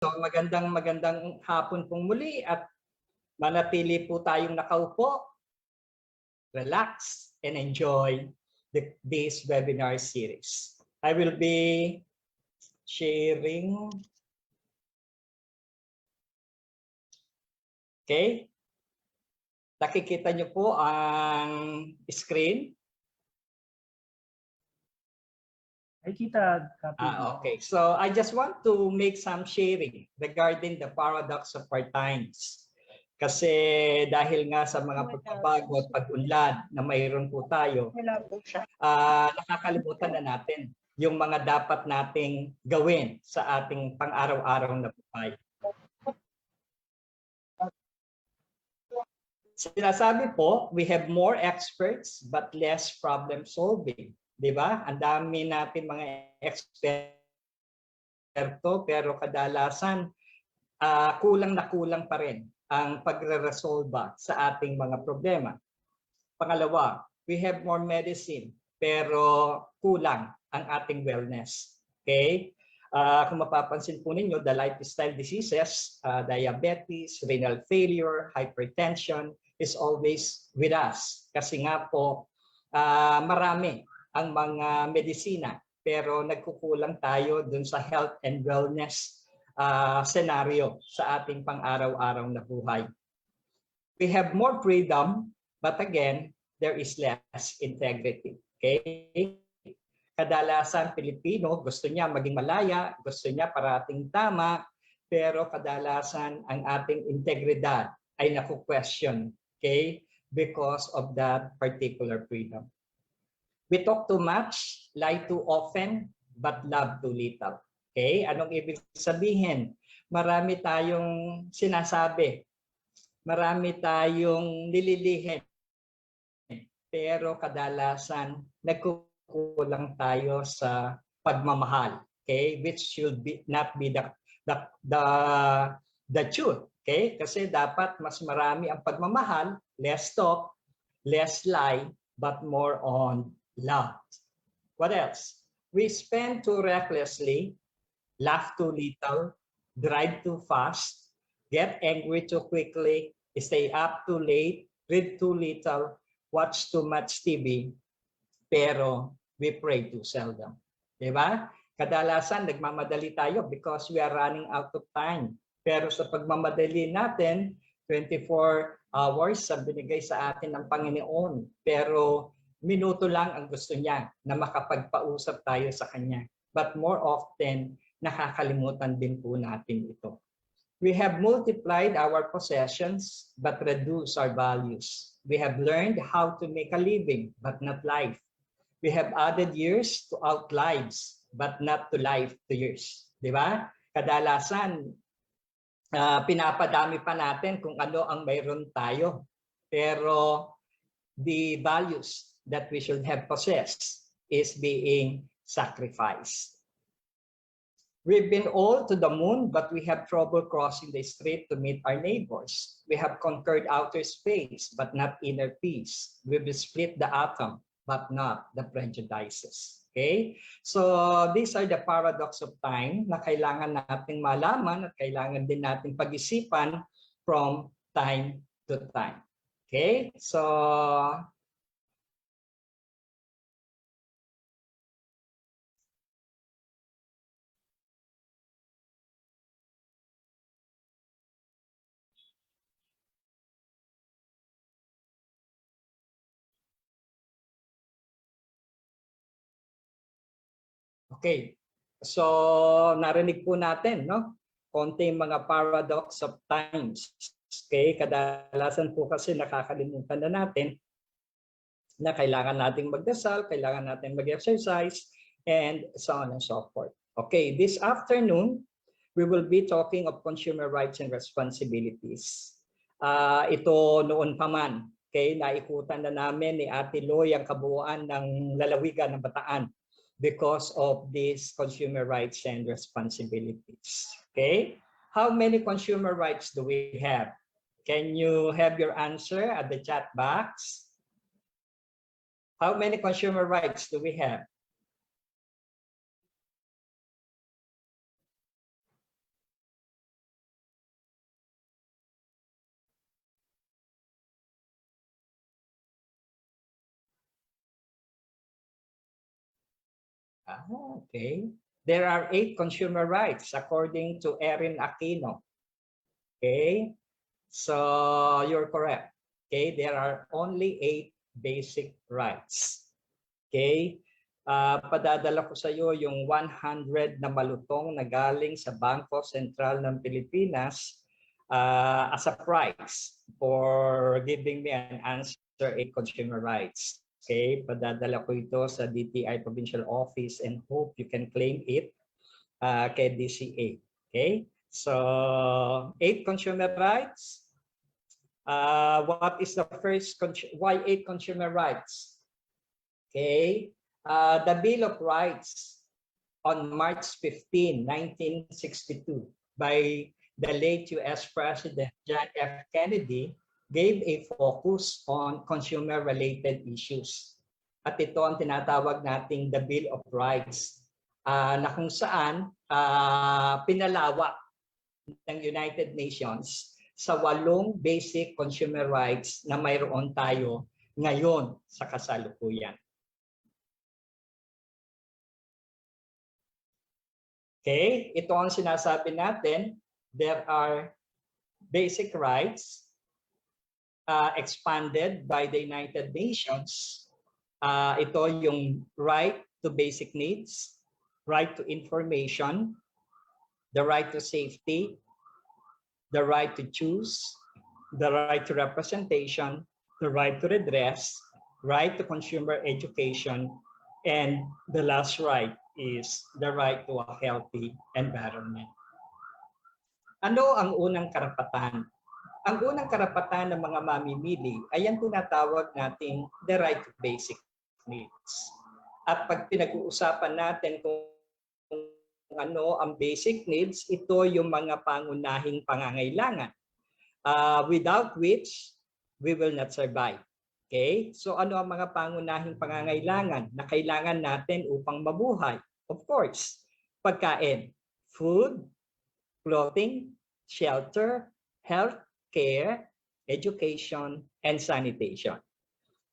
So magandang hapon pong muli at manatili po tayong nakaupo, relax, and enjoy this webinar series. I will be sharing. Okay. Nakikita niyo po ang screen. Okay, so I just want to make some sharing regarding the paradox of our times. Kasi dahil nga sa mga pagbabago at pag-unlad na mayroon po tayo, nakakalimutan na natin yung mga dapat nating gawin sa ating pang-araw-araw na buhay. Sinasabi po, we have more experts but less problem solving. Diba? Ang dami natin mga eksperto pero kadalasan kulang na kulang pa rin ang pagre-resolve sa ating mga problema. Pangalawa, we have more medicine pero kulang ang ating wellness. Okay? Kung mapapansin po ninyo, the lifestyle diseases, diabetes, renal failure, hypertension is always with us. Kasi nga po, marami ang mga medisina pero nagkukulang tayo dun sa health and wellness scenario sa ating pang-araw-araw na buhay. We have more freedom but again there is less integrity. Okay? Kadalasan Pilipino gusto niya maging malaya, gusto niya parating tama, pero kadalasan ang ating integridad ay naku-question, okay? Because of that particular freedom. We talk too much, lie too often, but love too little. Okay? Anong ibig sabihin? Marami tayong sinasabi, marami tayong nililihin, pero kadalasan nagkukulang tayo sa pagmamahal. Okay? Which should not be the truth. Okay? Kasi dapat mas marami ang pagmamahal, less talk, less lie, but more on love. What else? We spend too recklessly, laugh too little, drive too fast, get angry too quickly, stay up too late, read too little, watch too much TV, pero we pray too seldom. Diba? Kadalasan nagmamadali tayo because we are running out of time. Pero sa pagmamadali natin, 24 hours sa binigay sa atin ng Panginoon. Pero minuto lang ang gusto niya na makapagpausap tayo sa Kanya. But more often, nakakalimutan din po natin ito. We have multiplied our possessions but reduced our values. We have learned how to make a living but not life. We have added years to out lives but not to life to years. Di ba? Kadalasan, pinapadami pa natin kung ano ang mayroon tayo. Pero the values that we should have possessed is being sacrificed. We've been all to the moon, but we have trouble crossing the street to meet our neighbors. We have conquered outer space, but not inner peace. We've split the atom, but not the prejudices. Okay? So these are the paradox of time na kailangan nating malaman at kailangan din nating pag-isipan from time to time. Okay? So okay. So narinig po natin, no? Konting mga paradox of times. Okay, kadalasan po kasi nakakalimutan na natin na kailangan nating magdasal, kailangan nating mag-exercise, and so on and so forth. Okay, this afternoon, we will be talking of consumer rights and responsibilities. Ito noon pa man, okay, naikutan na namin ni Ate Loy ang kabuuan ng lalawigan ng Bataan because of these consumer rights and responsibilities. Okay, how many consumer rights do we have? Can you have your answer at the chat box? How many consumer rights do we have? Okay. There are 8 consumer rights according to Erin Aquino. Okay. So you're correct. Okay. There are only 8 basic rights. Okay. Padadala ko sa iyo yung 100 na malutong na galing sa Bangko Sentral ng Pilipinas as a prize for giving me an answer in consumer rights. Okay, padadala ko ito sa DTI Provincial Office and hope you can claim it kay DCA. Okay, so 8 consumer rights. What is the first? Why 8 consumer rights? Okay, the Bill of Rights on March 15, 1962 by the late U.S. President John F. Kennedy gave a focus on consumer-related issues. At ito ang tinatawag nating the Bill of Rights na kung saan pinalawak ng United Nations sa 8 basic consumer rights na mayroon tayo ngayon sa kasalukuyan. Okay, ito ang sinasabi natin. There are basic rights expanded by the United Nations. Ito yung right to basic needs, right to information, the right to safety, the right to choose, the right to representation, the right to redress, right to consumer education, and the last right is the right to a healthy environment. Ano ang unang karapatan? Ang unang karapatan ng mga mamimili ay ang tinatawag nating the right to basic needs. At pag pinag-uusapan natin kung ano ang basic needs, ito yung mga pangunahing pangangailangan without which we will not survive. Okay? So ano ang mga pangunahing pangangailangan na kailangan natin upang mabuhay? Of course, pagkain, food, clothing, shelter, health care, education, and sanitation.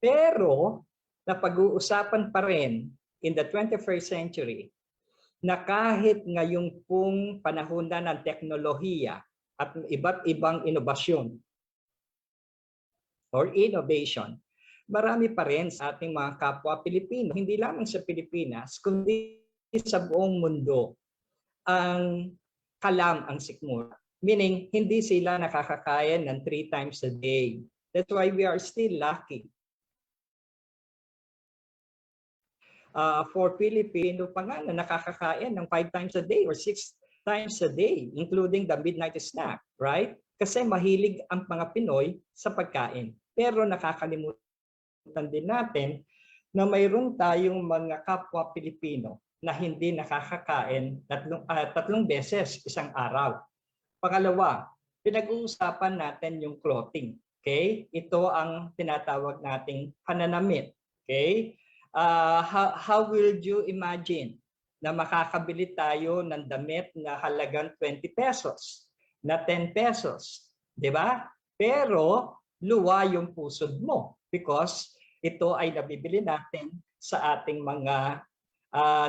Pero napag-uusapan pa rin in the 21st century na kahit ngayong pong panahon na ng teknolohiya at iba't ibang inobasyon or innovation, marami pa rin sa ating mga kapwa Pilipino, hindi lamang sa Pilipinas, kundi sa buong mundo, ang kalam ang sikmura. Meaning, hindi sila nakakakain ng 3 times a day. That's why we are still lucky. For Filipino pa nga na nakakakain ng 5 times a day or 6 times a day, including the midnight snack, right? Kasi mahilig ang mga Pinoy sa pagkain. Pero nakakalimutan din natin na mayroon tayong mga kapwa Pilipino na hindi nakakakain 3 beses isang araw. Pangalawa, pinag-uusapan natin yung clothing. Okay? Ito ang tinatawag nating pananamit. Okay? How will you imagine na makakabili tayo ng damit na halagang 20 pesos, na 10 pesos, di ba? Pero luwa yung pusod mo because ito ay nabibili natin sa ating mga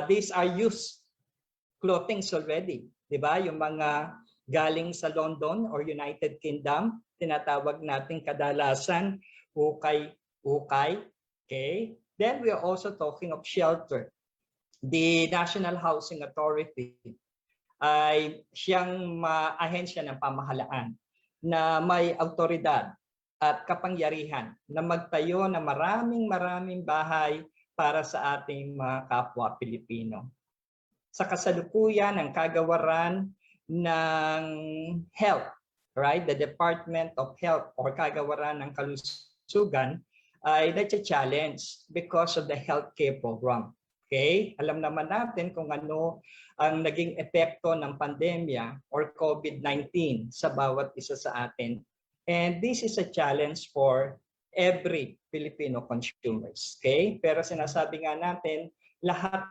these are used clothings already, di ba? Yung mga galing sa London or United Kingdom, tinatawag natin kadalasan ukay, okay? Then we are also talking of shelter. The National Housing Authority ay siyang ahensya ng pamahalaan na may autoridad at kapangyarihan na magtayo ng maraming bahay para sa ating mga kapwa Pilipino. Sa kasalukuyan ng kagawaran ng health, right? The Department of Health or kagawaran ng kalusugan ay na-challenge because of the healthcare program. Okay? Alam naman natin kung ano ang naging epekto ng pandemya or COVID-19 sa bawat isa sa atin. And this is a challenge for every Filipino consumers. Okay? Pero sinasabi nga natin, lahat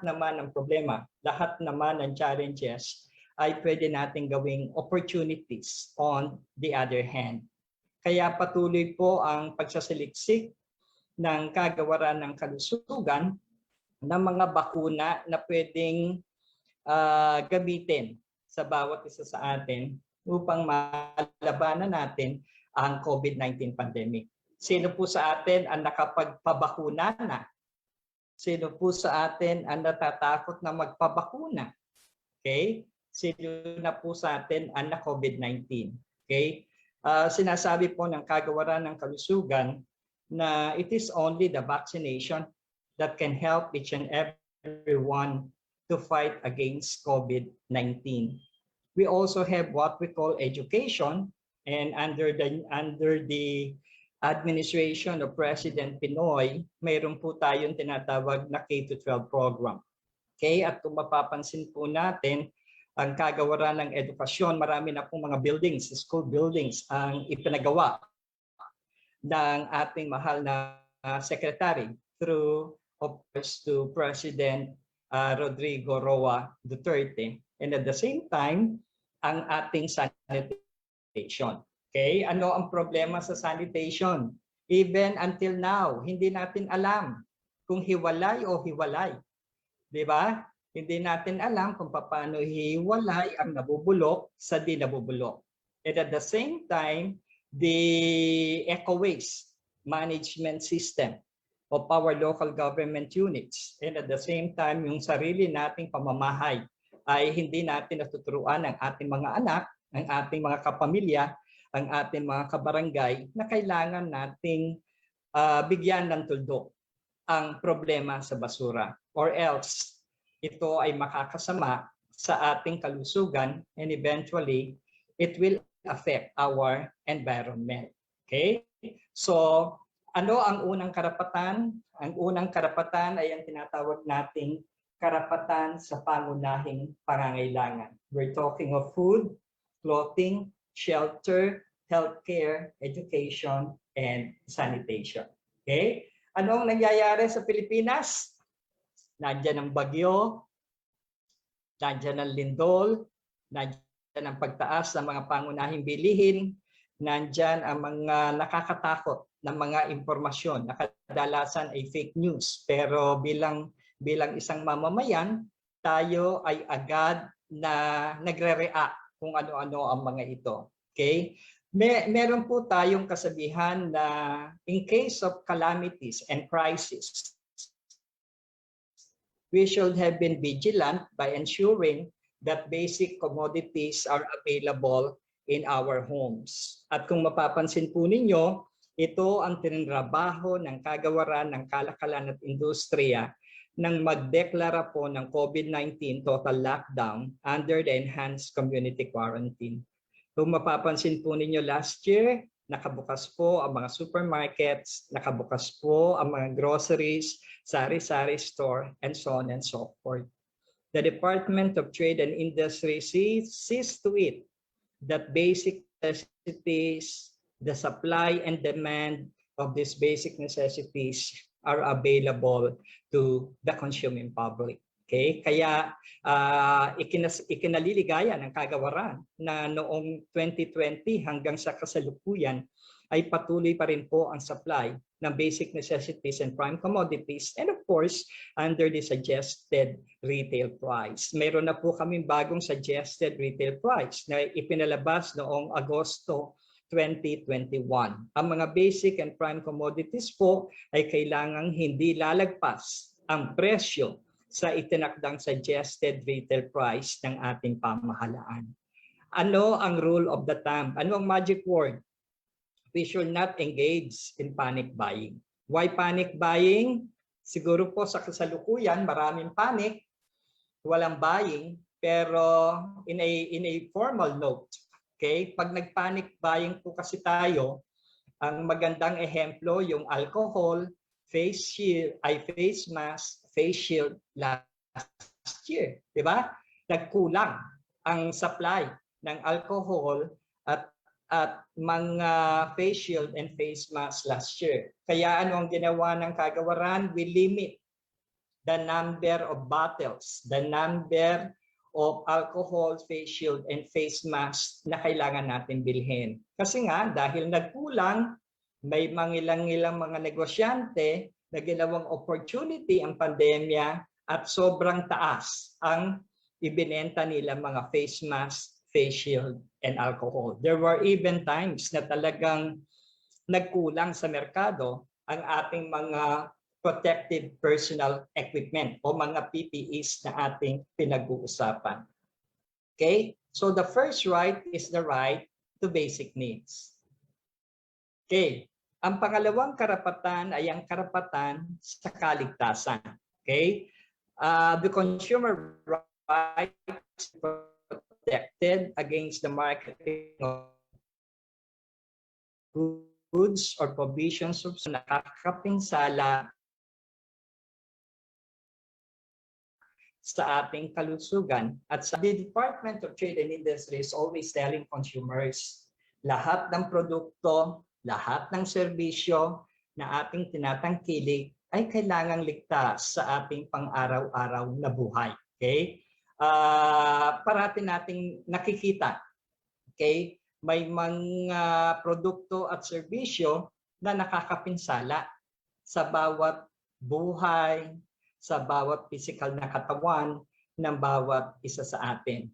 naman ng problema, lahat naman ng challenges ay pwede natin gawing opportunities on the other hand. Kaya patuloy po ang pagsasaliksik ng kagawaran ng kalusugan ng mga bakuna na pwedeng gamitin sa bawat isa sa atin upang malabanan natin ang COVID-19 pandemic. Sino po sa atin ang nakapagpabakuna na? Sino po sa atin ang natatakot na magpabakuna? Okay? Sino na po sa atin ang na-COVID-19? Okay? Sinasabi po ng Kagawaran ng Kalusugan na it is only the vaccination that can help each and everyone to fight against COVID-19. We also have what we call education, and under the administration of President Pinoy, mayroon po tayong tinatawag na K-12 program. Okay, at kung mapapansin po natin, ang Kagawaran ng Edukasyon, marami na pong mga buildings, school buildings ang ipinagawa ng ating mahal na secretary through, of course, to President Rodrigo Roa Duterte, and at the same time, ang ating sanitation. Okay, ano ang problema sa sanitation? Even until now, hindi natin alam kung hiwalay o hiwalay. Di ba? Hindi natin alam kung paano hiwalay ang nabubulok sa di nabubulok. And at the same time, the eco-waste management system of our local government units. And at the same time, yung sarili nating pamamahay ay hindi natin natuturuan ang ating mga anak, ang ating mga kapamilya, ang ating mga kabarangay na kailangan nating bigyan ng tuldok ang problema sa basura, or else ito ay makakasama sa ating kalusugan and eventually it will affect our environment. Okay? So, ano ang unang karapatan? Ang unang karapatan ay ang tinatawag nating karapatan sa pangunahing pangangailangan. We're talking of food, clothing, shelter, healthcare, education, and sanitation. Okay? Anong nangyayari sa Pilipinas? Nandiyan ang bagyo, nandiyan ang lindol, nandiyan ang pagtaas ng mga pangunahing bilihin, nandiyan ang mga nakakatakot na mga impormasyon na kadalasan ay fake news. Pero bilang isang mamamayan, tayo ay agad na nagre-react kung ano-ano ang mga ito. Okay? Meron po tayong kasabihan na in case of calamities and crisis, we should have been vigilant by ensuring that basic commodities are available in our homes. At kung mapapansin po ninyo, ito ang tinrabaho ng Kagawaran ng Kalakalan at Industriya nang magdeklara po ng COVID-19 total lockdown under the enhanced community quarantine. Kung mapapansin po ninyo last year, nakabukas po ang mga supermarkets, nakabukas po ang mga groceries, sari-sari store, and so on and so forth. The Department of Trade and Industry sees to it that basic necessities, the supply and demand of these basic necessities are available to the consuming public. Okay? Kaya ikinaliligaya ng Kagawaran na noong 2020 hanggang sa kasalukuyan ay patuloy pa rin po ang supply ng basic necessities and prime commodities, and of course, under the suggested retail price. Meron na po kaming bagong suggested retail price na ipinalabas noong Agosto 2021. Ang mga basic and prime commodities po ay kailangang hindi lalagpas ang presyo sa itinakdang suggested retail price ng ating pamahalaan. Ano ang rule of the thumb? Ano ang magic word? We should not engage in panic buying. Why panic buying? Siguro po sa kasalukuyan, maraming panic, walang buying, pero in a formal note, okay? Pag nag-panic buying po kasi tayo, ang magandang ehemplo yung alcohol, face shield, face mask, face shield last year, di ba? Nagkulang ang supply ng alcohol at mga face shield and face mask last year. Kaya ano ang ginawa ng Kagawaran? We limit the number of bottles, the number of alcohol, face shield, and face mask na kailangan natin bilhin. Kasi nga, dahil nagkulang, may mangilang-ilang mga negosyante na ginawang opportunity ang pandemya at sobrang taas ang ibinenta nila mga face mask, face shield, and alcohol. There were even times na talagang nagkulang sa merkado ang ating mga protective personal equipment o mga PPEs na ating pinag-uusapan. Okay? So the first right is the right to basic needs. Okay. Ang pangalawang karapatan ay ang karapatan sa kaligtasan. Okay? The consumer rights protected against the marketing of goods or provisions of nakakapinsala sa ating kalusugan. At sa the Department of Trade and Industry is always telling consumers, lahat ng produkto, lahat ng serbisyo na ating tinatangkilik ay kailangang ligtas sa ating pang-araw-araw na buhay. Okay? Parati nating nakikita, okay? May mga produkto at serbisyo na nakakapinsala sa bawat buhay, sa bawat physical na katawan ng bawat isa sa atin.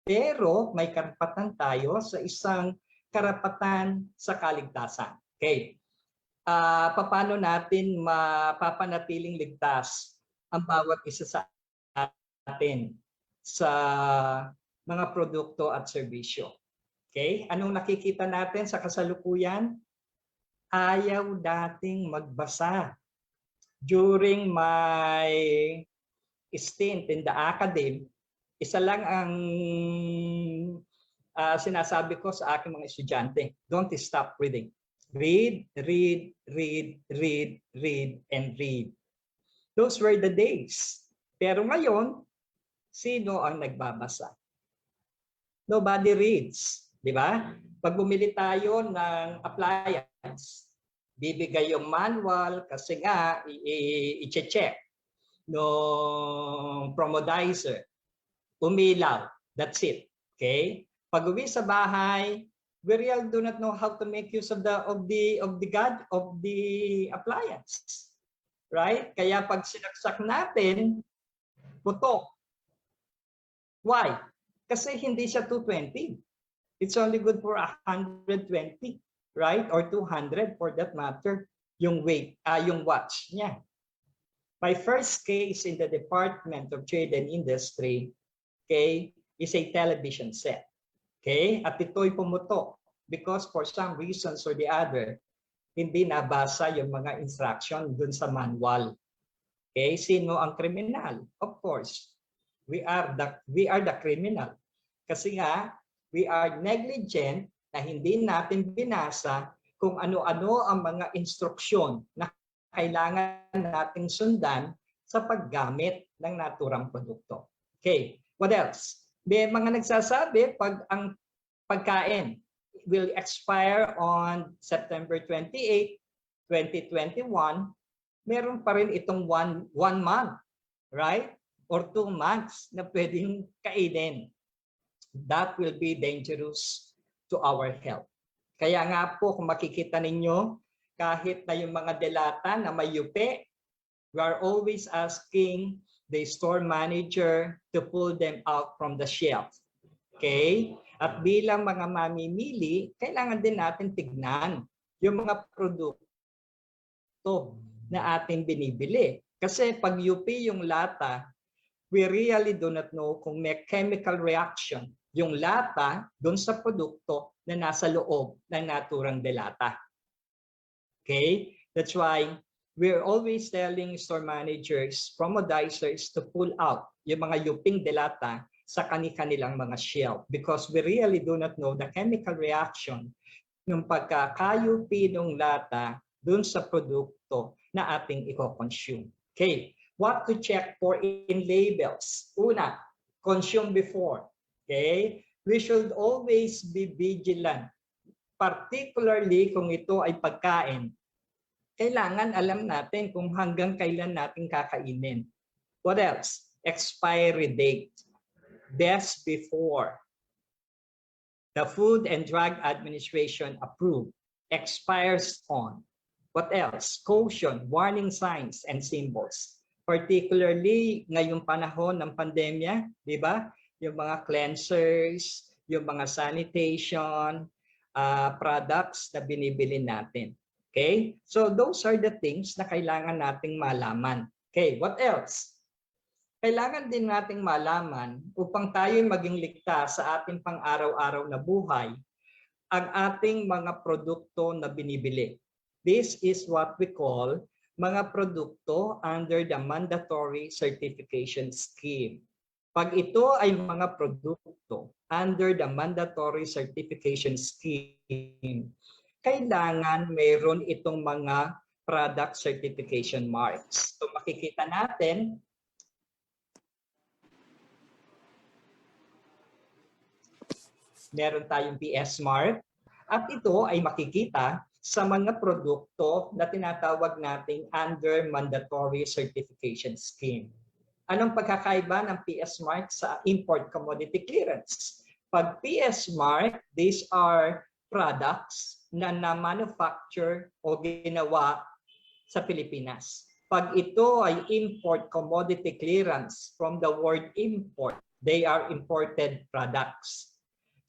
Pero may karapatan tayo sa isang karapatan sa kaligtasan. Okay. Paano natin mapapanatiling ligtas ang bawat isa sa atin sa mga produkto at serbisyo? Okay? Anong nakikita natin sa kasalukuyan? Ayaw dating magbasa. During my stint in the academy, isa lang ang sinasabi ko sa aking mga estudyante, don't stop reading. Read, read, read, read, read, and read. Those were the days. Pero ngayon, sino ang nagbabasa? Nobody reads. Di ba? Pag bumili tayo ng appliance, bibigay yung manual kasi nga i-check no promodizer, umilaw, that's it. Okay? Pag uwi sa bahay, we really do not know how to make use of the appliance. Right? Kaya pag sinaksak natin, putok. Why? Kasi hindi siya 220. It's only good for 120. Right? Or 200 for that matter, yung weight, yung watch niya. My first case in the Department of Trade and Industry, okay, is a television set. Okay? At ito'y pumutok because for some reasons or the other, hindi nabasa yung mga instruction dun sa manual. Okay? Sino ang kriminal? Of course, we are the criminal. Kasi nga, we are negligent na hindi natin binasa kung ano-ano ang mga instruksyon na kailangan nating sundan sa paggamit ng naturang produkto. Okay, what else? May mga nagsasabi pag ang pagkain will expire on September 28, 2021, meron pa rin itong one month, right? Or 2 months na pwedeng kainin. That will be dangerous to our health. Kaya nga po kung makikita ninyo, kahit na yung mga delata na may yupi, we are always asking the store manager to pull them out from the shelf. Okay? At bilang mga mamimili, kailangan din natin tignan yung mga produkto na ating binibili. Kasi pag yupi yung lata, we really do not know kung may chemical reaction yung lata doon sa produkto na nasa loob ng naturang delata. Okay? That's why we're always telling store managers, promodizers to pull out yung mga yuping delata sa kanilang mga shelf because we really do not know the chemical reaction ng pagkakayupi ng lata doon sa produkto na ating i-consume. Okay? What to check for in labels? Una, consume before. Okay? We should always be vigilant. Particularly kung ito ay pagkain. Kailangan alam natin kung hanggang kailan natin kakainin. What else? Expiry date. Best before. The Food and Drug Administration approved. Expires on. What else? Caution, warning signs and symbols. Particularly ngayong panahon ng pandemya, di ba? Yung mga cleansers, yung mga sanitation products na binibili natin. Okay? So those are the things na kailangan nating malaman. Okay, what else? Kailangan din nating malaman upang tayo maging ligtas sa ating pang-araw-araw na buhay ang ating mga produkto na binibili. This is what we call mga produkto under the mandatory certification scheme. Pag ito ay mga produkto under the mandatory certification scheme, kailangan mayroon itong mga product certification marks. So makikita natin, meron tayong PS mark at ito ay makikita sa mga produkto na tinatawag nating under mandatory certification scheme. Anong pagkakaiba ng PS mark sa import commodity clearance? Pag PS mark, these are products na na-manufacture o ginawa sa Pilipinas. Pag ito ay import commodity clearance, from the word import, they are imported products.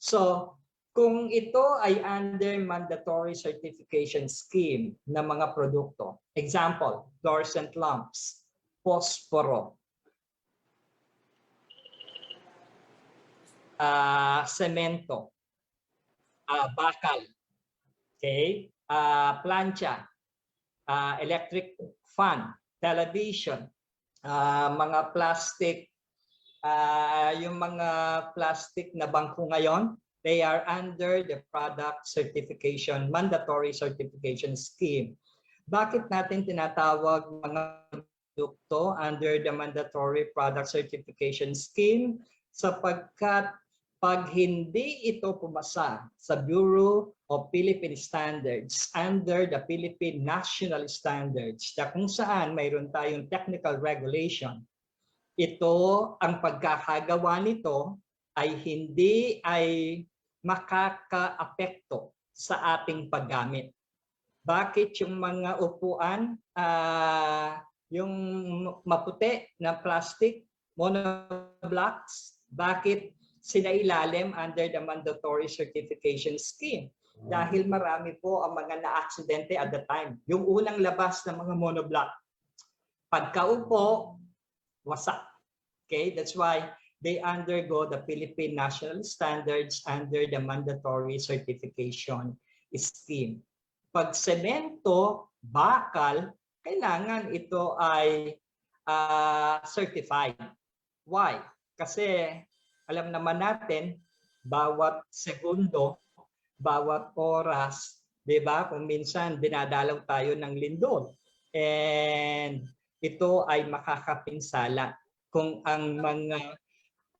So, kung ito ay under mandatory certification scheme na mga produkto, example, fluorescent lamps, posporo, semento, bakal, okay, plancha, electric fan, television, mga plastic, yung mga plastic na bangko ngayon, they are under the product certification, mandatory certification scheme. Bakit natin tinatawag mga produkto under the mandatory product certification scheme? Sapagkat pag hindi ito pumasa sa Bureau of Philippine Standards under the Philippine National Standards, na kung saan mayroon tayong technical regulation, ito, ang pagkakagawa nito ay hindi ay makaka-apekto sa ating paggamit. Bakit yung mga upuan, yung maputi na plastic, monoblocks, bakit sinailalim under the mandatory certification scheme? Dahil marami po ang mga na-aksidente at the time. Yung unang labas ng mga monoblock, pagkaupo, wasak. Okay, that's why they undergo the Philippine National Standards under the mandatory certification scheme. Pag semento, bakal, kailangan ito ay certified. Why? Kasi alam naman natin, bawat segundo, bawat oras, di ba? Kung minsan dinadalaw tayo ng lindol. And ito ay makakapinsala kung ang mga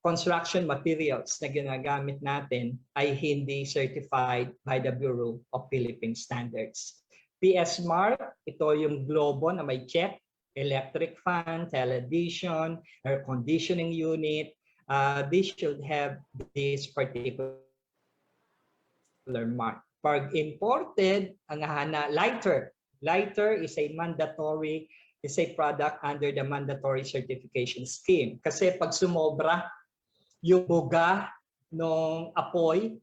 construction materials na ginagamit natin ay hindi certified by the Bureau of Philippine Standards. PS mark, ito yung globo na may check, electric fan, television, air conditioning unit, this should have this particular mark. Pag imported, ang lighter. Lighter is a mandatory, is a product under the mandatory certification scheme. Kasi pag sumobra, yung buga ng apoy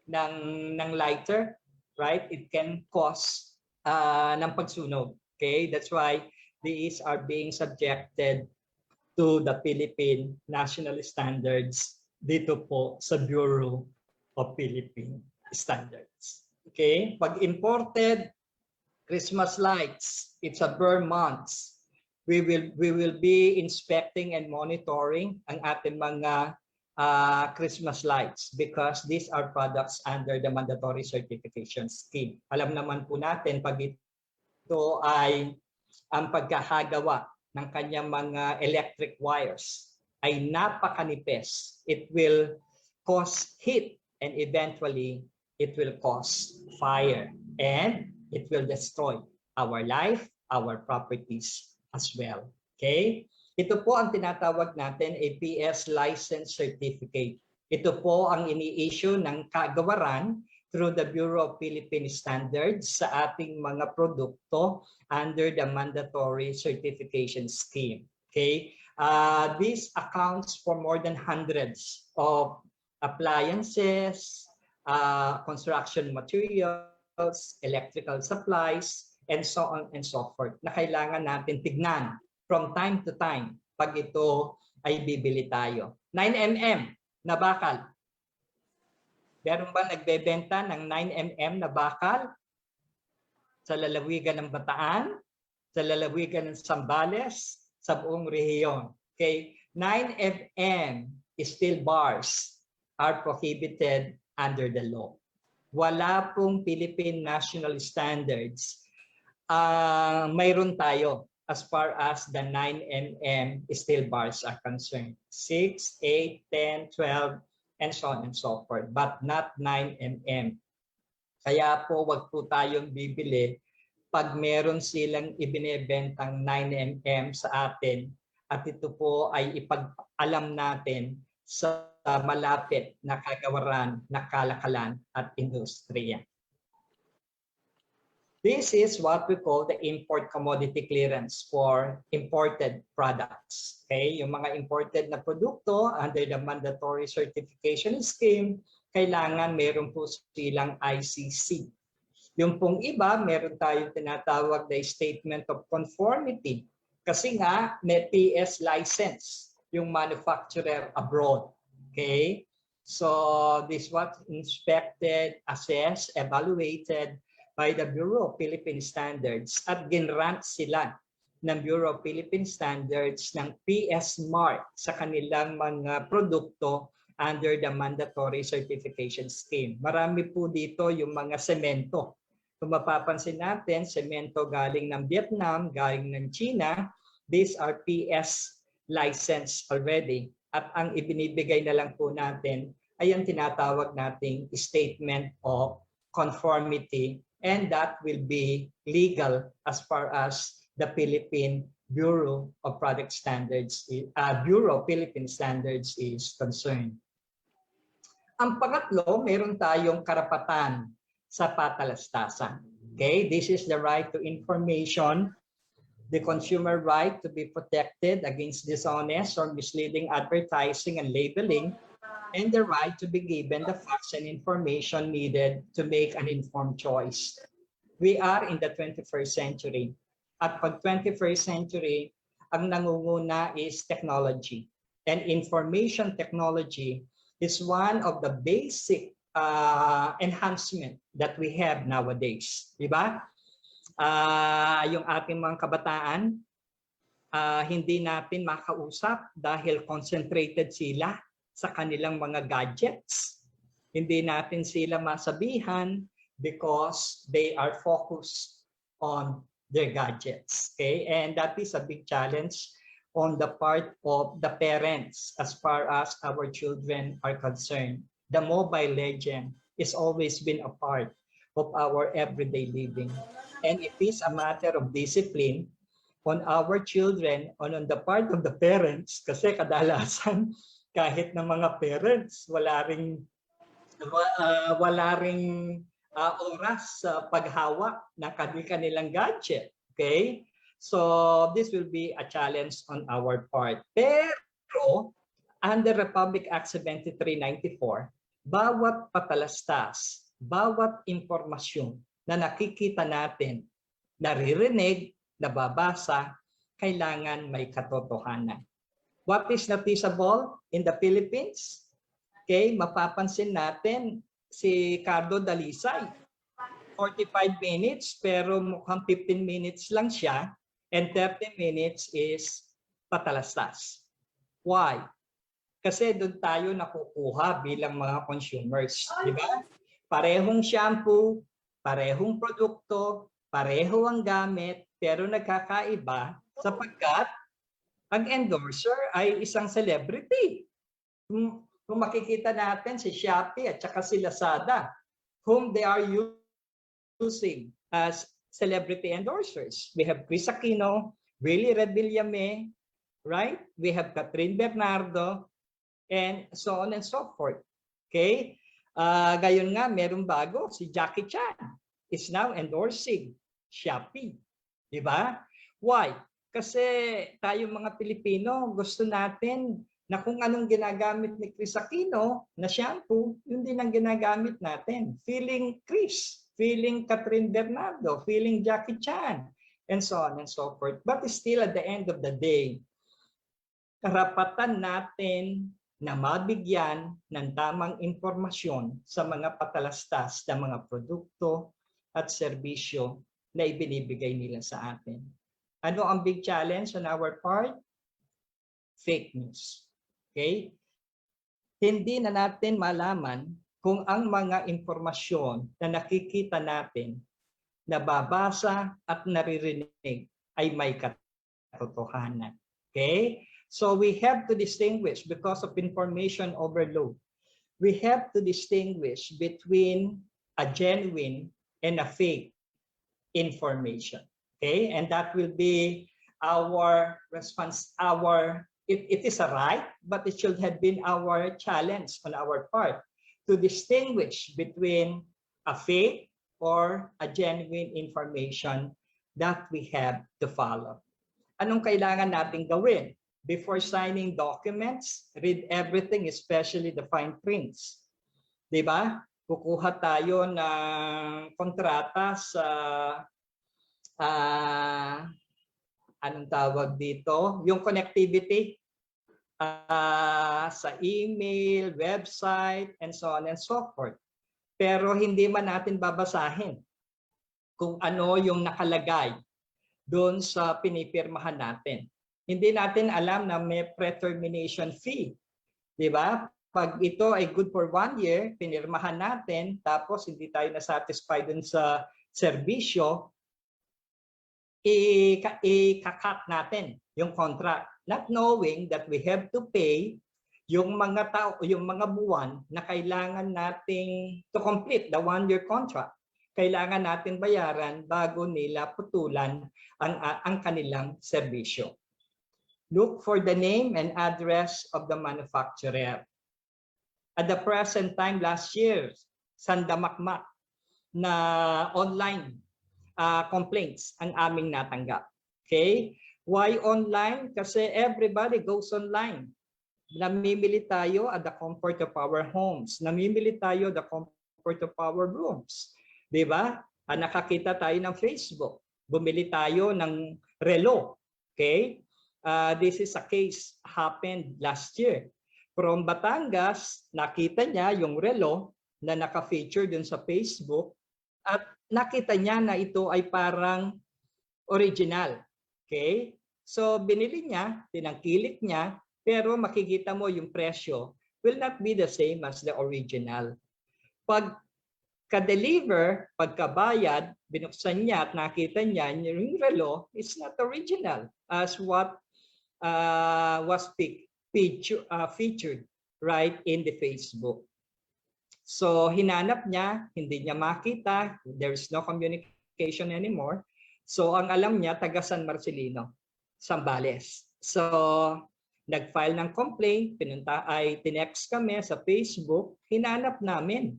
ng lighter, right? It can cause ng pagsunog. Okay? That's why these are being subjected to the Philippine National Standards dito po sa Bureau of Philippine Standards. Okay? Pag imported, Christmas lights, it's a burn months. We will be inspecting and monitoring ang ating mga Christmas lights because these are products under the mandatory certification scheme. Alam naman po natin pag ito ay ang pagkakagawa ng kanyang mga electric wires ay napakanipis. It will cause heat and eventually it will cause fire and it will destroy our life, our properties as well. Okay? Ito po ang tinatawag natin a PS license certificate. Ito po ang ini-issue ng kagawaran through the Bureau of Philippine Standards sa ating mga produkto under the mandatory certification scheme. Okay? This accounts for more than hundreds of appliances, construction materials, electrical supplies, and so on and so forth na kailangan natin tignan from time to time pag ito ay bibili tayo. 9mm na bakal. Meron ba nagbebenta ng 9mm na bakal sa lalawigan ng Bataan, sa lalawigan ng Zambales, sa buong rehiyon? Okay, 9mm steel bars are prohibited under the law. Wala pong Philippine national standards. Mayroon tayo as far as the 9mm steel bars are concerned. 6, 8, 10, 12, and so on and so forth, but not 9mm. Kaya po wag po tayong bibili pag meron silang ibinebentang 9mm sa atin at ito po ay ipag-alam natin sa malapit na kagawaran, na kalakalan at industriya. This is what we call the import commodity clearance for imported products. Okay, yung mga imported na produkto under the mandatory certification scheme, kailangan meron po silang ICC. Yung pong iba, meron tayong tinatawag na statement of conformity. Kasi nga, may PS license yung manufacturer abroad. Okay, so this was inspected, assessed, evaluated by the Bureau of Philippine Standards at ginrant sila ng Bureau of Philippine Standards ng PS mark sa kanilang mga produkto under the mandatory certification scheme. Marami po dito yung mga semento. Kung mapapansin natin, semento galing ng Vietnam, galing ng China, these are PS license already. At ang ibinibigay na lang po natin ay ang tinatawag nating statement of conformity, and that will be legal as far as the Philippine Bureau of Product Standards, Bureau of Philippine Standards is concerned. Ang pangatlo, meron tayong karapatan sa patalastasan. Okay, this is the right to information, the consumer right to be protected against dishonest or misleading advertising and labeling, and the right to be given the facts and information needed to make an informed choice. We are in the 21st century. At pag 21st century, ang nangunguna is technology. And information technology is one of the basic enhancement that we have nowadays. Diba? Yung ating mga kabataan, hindi natin makausap dahil concentrated sila sa kanilang mga gadgets. Hindi natin sila masabihan because they are focused on their gadgets. Okay? And that is a big challenge on the part of the parents as far as our children are concerned. The mobile legend has always been a part of our everyday living. And it is a matter of discipline on our children, on the part of the parents, kasi kadalasan kahit ng mga parents, wala ring oras sa paghawak ng kanilang gadget. Okay? So this will be a challenge on our part. Pero under Republic Act 7394, bawat patalastas, bawat impormasyon na nakikita natin, naririnig, nababasa, kailangan may katotohanan. What is noticeable in the Philippines? Okay, mapapansin natin si Cardo Dalisay. 45 minutes pero mukhang 15 minutes lang siya and 30 minutes is patalastas. Why? Kasi doon tayo nakukuha bilang mga consumers. Di ba? Parehong shampoo, parehong produkto, pareho ang gamit, pero nagkakaiba sapagkat ang endorser ay isang celebrity. Kung makikita natin si Shopee at saka si Lazada, whom they are using as celebrity endorsers. We have Chris Aquino, Willie Red Villame, right? We have Catherine Bernardo, and so on and so forth. Okay? Gayon nga, meron bago, si Jackie Chan is now endorsing Shopee. Di ba? Why? Kasi tayo mga Pilipino, gusto natin na kung anong ginagamit ni Chris Aquino na shampoo, yun din ang ginagamit natin. Feeling Chris, feeling Catherine Bernardo, feeling Jackie Chan, and so on and so forth. But still at the end of the day, karapatan natin na mabigyan ng tamang impormasyon sa mga patalastas na mga produkto at serbisyo na ibinibigay nila sa atin. Ano ang big challenge on our part? Fake news. Okay? Hindi na natin malaman kung ang mga impormasyon na nakikita natin, nababasa at naririnig ay may katotohanan. Okay? So we have to distinguish because of information overload. We have to distinguish between a genuine and a fake information. Okay, and that will be our response, it is a right, but it should have been our challenge on our part to distinguish between a fake or a genuine information that we have to follow. Anong kailangan natin gawin? Before signing documents, read everything, especially the fine prints. Diba? Kukuha tayo ng kontrata sa anong tawag dito? Yung connectivity sa email, website, and so on and so forth. Pero hindi man natin babasahin kung ano yung nakalagay doon sa pinipirmahan natin. Hindi natin alam na may pre-termination fee. Di ba? Pag ito ay good for 1 year, pinirmahan natin, tapos hindi tayo na-satisfy dun sa serbisyo, i-cut natin yung contract, not knowing that we have to pay yung mga yung mga buwan na kailangan nating to complete the 1-year contract. Kailangan natin bayaran bago nila putulan ang kanilang serbisyo. Look for the name and address of the manufacturer. At the present time last year, sandamakmak na online complaints ang aming natanggap. Okay? Why online? Kasi everybody goes online. Namimili tayo at the comfort of our homes. Namimili tayo at the comfort of our rooms. Diba? Nakakita tayo ng Facebook. Bumili tayo ng relo. Okay? This is a case happened last year. From Batangas, nakita niya yung relo na naka-feature dun sa Facebook at nakita niya na ito ay parang original. Okay? So binili niya, tinangkilik niya, pero makikita mo yung presyo will not be the same as the original. Pag ka-deliver, pagkabayad, binuksan niya at nakita niya yung relo is not original as what was featured right in the Facebook. So hinanap niya, hindi niya makita, there is no communication anymore. So ang alam niya, taga San Marcelino, Zambales. So nag-file ng complaint, tinext kami sa Facebook, hinanap namin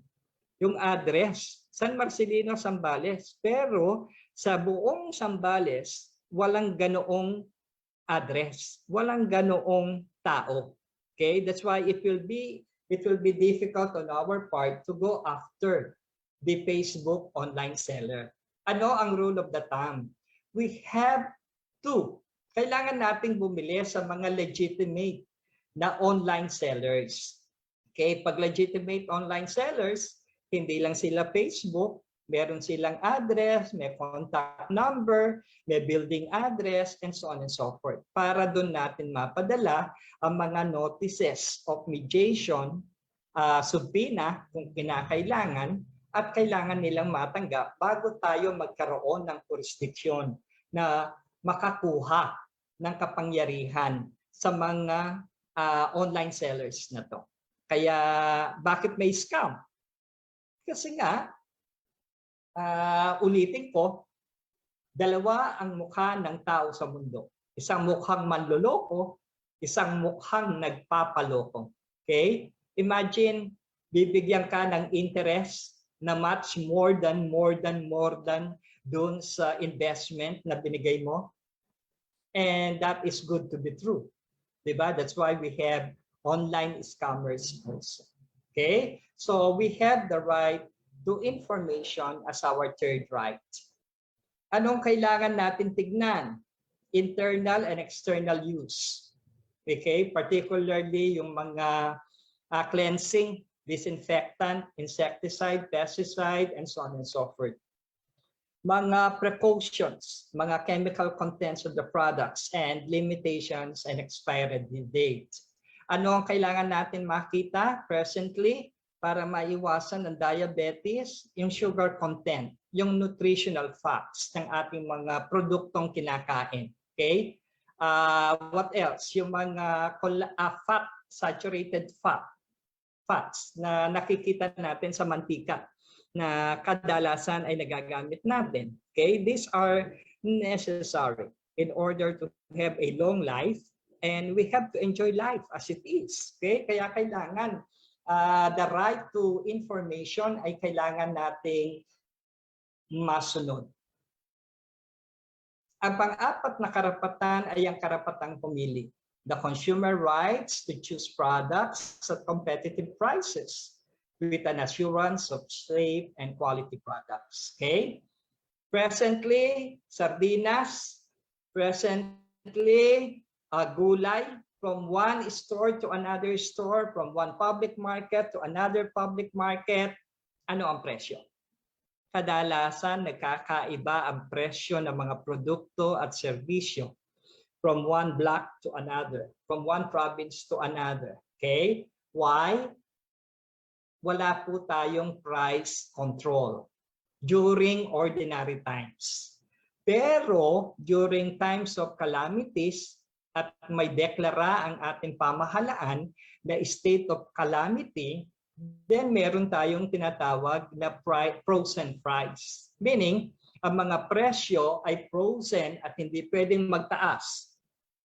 yung address, San Marcelino, Zambales. Pero sa buong Zambales, walang ganoong address, walang ganoong tao. Okay, that's why it will be difficult on our part to go after the Facebook online seller. Ano ang rule of the thumb? We have to, kailangan nating bumili sa mga legitimate na online sellers. Okay, pag legitimate online sellers, hindi lang sila Facebook, meron silang address, may contact number, may building address, and so on and so forth. Para doon natin mapadala ang mga notices of mediation, subpoena kung kinakailangan, at kailangan nilang matanggap bago tayo magkaroon ng jurisdiksyon na makakuha ng kapangyarihan sa mga online sellers na to. Kaya bakit may scam? Kasi nga, ulitin ko, dalawa ang mukha ng tao sa mundo. Isang mukhang manloloko, isang mukhang nagpapaloko. Okay? Imagine, bibigyan ka ng interest na much more than doon sa investment na binigay mo. And that is good to be true. Diba? That's why we have online scammers also. Okay? So we have the right to information as our third right. Anong kailangan natin tignan? Internal and external use. Okay? Particularly yung mga cleansing, disinfectant, insecticide, pesticide, and so on and so forth. Mga precautions, mga chemical contents of the products, and limitations and expiry date. Ano ang kailangan natin makita presently para maiwasan ang diabetes? Yung sugar content, yung nutritional facts ng ating mga produktong kinakain. Okay? What else? Yung mga fat, saturated fats na nakikita natin sa mantika na kadalasan ay nagagamit natin. Okay? These are necessary in order to have a long life, and we have to enjoy life as it is. Okay? Kaya kailangan the right to information ay kailangan nating masunod. Ang pang-apat na karapatan ay ang karapatang pumili. The consumer rights to choose products at competitive prices with an assurance of safe and quality products. Okay? Presently, sardinas. Presently, gulay. From one store to another store, from one public market to another public market, ano ang presyo? Kadalasan, nagkakaiba ang presyo ng mga produkto at serbisyo from one block to another, from one province to another. Okay? Why? Wala po tayong price control during ordinary times. Pero during times of calamities, at may deklara ang ating pamahalaan na state of calamity, then meron tayong tinatawag na frozen price. Meaning, ang mga presyo ay frozen at hindi pwedeng magtaas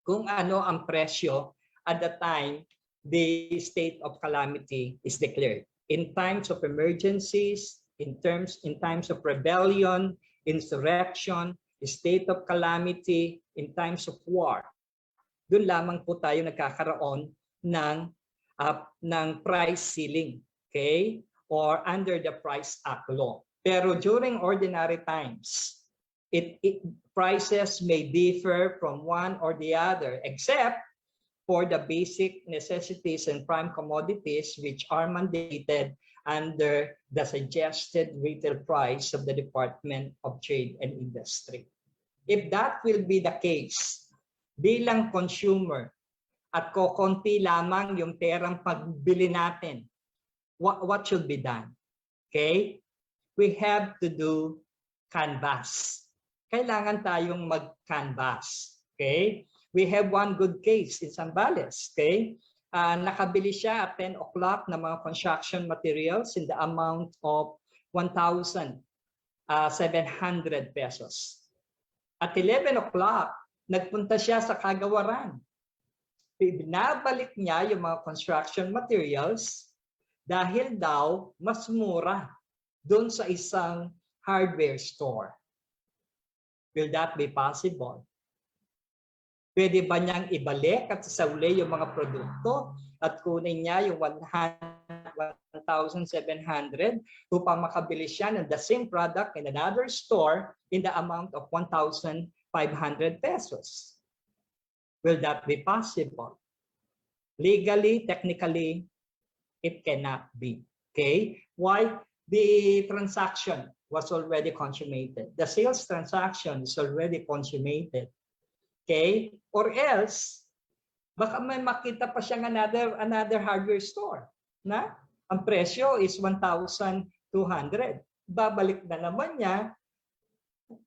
kung ano ang presyo at the time the state of calamity is declared. In times of emergencies, in times of rebellion, insurrection, state of calamity, in times of war, doon lamang po tayo nagkakaroon ng price ceiling, okay? Or under the Price Act law. Pero during ordinary times, prices may differ from one or the other, except for the basic necessities and prime commodities which are mandated under the suggested retail price of the Department of Trade and Industry. If that will be the case, bilang consumer at kokonti lamang yung perang pagbili natin, what should be done? Okay? We have to do canvas. Kailangan tayong mag-canvas. Okay? We have one good case in Zambales. Okay? Nakabili siya at 10 o'clock ng mga construction materials in the amount of 1,700 pesos. At 11 o'clock, nagpunta siya sa kagawaran. Binabalik niya yung mga construction materials dahil daw mas mura doon sa isang hardware store. Will that be possible? Pwede ba niyang ibalik at sauli yung mga produkto at kunin niya yung 1,700 upang makabili siya ng the same product in another store in the amount of 1,500 pesos? Will that be possible? Legally, technically, it cannot be. Okay? Why? The transaction was already consummated. The sales transaction is already consummated. Okay? Or else, baka may makita pa siyang another hardware store na ang presyo is 1,200. Babalik na naman niya,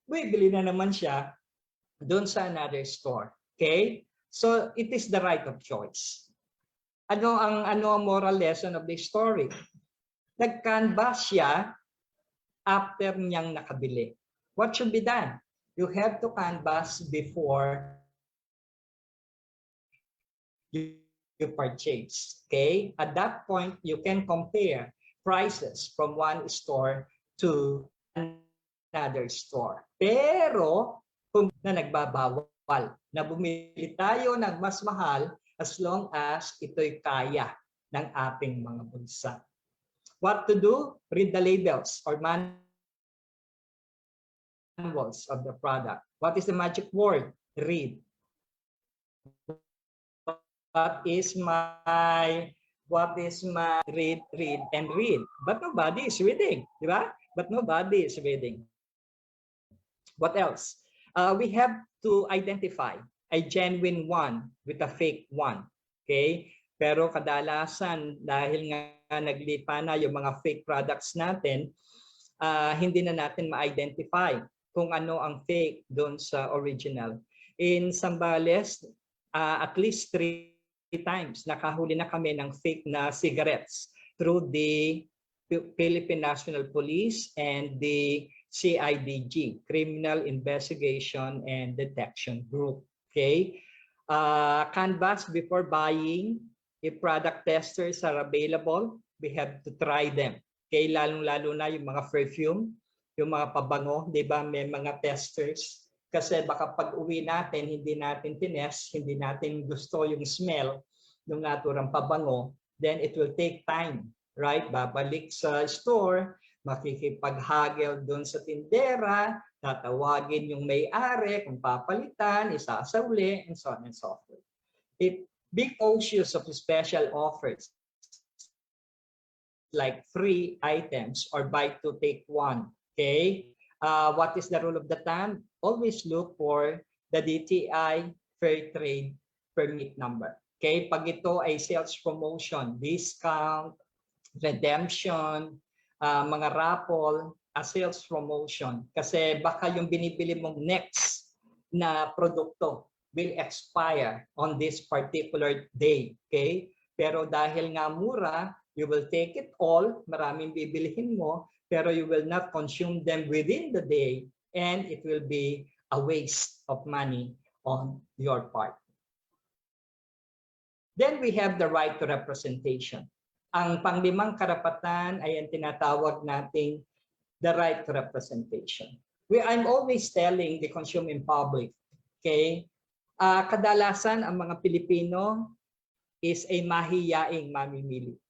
bibili na naman siya doon sa another store. Okay? So it is the right of choice. Ano ang moral lesson of this story? Nag-canvas siya after niyang nakabili. What should be done? You have to canvas before you you purchase. Okay? At that point, you can compare prices from one store to another store. Pero kung na nagbabawal na bumili tayo ng mas mahal as long as ito'y kaya ng ating mga bulsa. What to do? Read the labels or manuals of the product. What is the magic word? Read. What is my read and read? But nobody is reading, di ba? But nobody is reading. What else? We have to identify a genuine one with a fake one. Okay? Pero kadalasan dahil nga naglipa na yung mga fake products natin, hindi na natin ma-identify kung ano ang fake doon sa original. In Zambales, at least 3 times nakahuli na kami ng fake na cigarettes through the Philippine National Police and the CIDG, Criminal Investigation and Detection Group. Okay? Canvas before buying. If product testers are available, we have to try them. Okay? Lalong-lalo na yung mga perfume, yung mga pabango, di ba? May mga testers. Kasi baka pag uwi natin, hindi natin tinest, hindi natin gusto yung smell ng naturang pabango, then it will take time, right? Babalik sa store, makikipaghagel doon sa tindera, tatawagin yung may-ari, kung papalitan, isasauli, and so on and so forth. Be cautious of special offers like free items or buy two, take one, okay? What is the rule of the thumb? Always look for the DTI Fair Trade Permit number. Okay, pag ito ay sales promotion, discount, redemption, mga raffle, sales promotion. Kasi baka yung binibili mong next na produkto will expire on this particular day. Okay, pero dahil nga mura, you will take it all, maraming bibilihin mo, pero you will not consume them within the day, and it will be a waste of money on your part. Then we have the right to representation. Ang panglimang karapatan ay ang tinatawag nating the right to representation. I'm always telling the consuming public, okay, kadalasan ang mga Pilipino is a mahiyaing mamimili.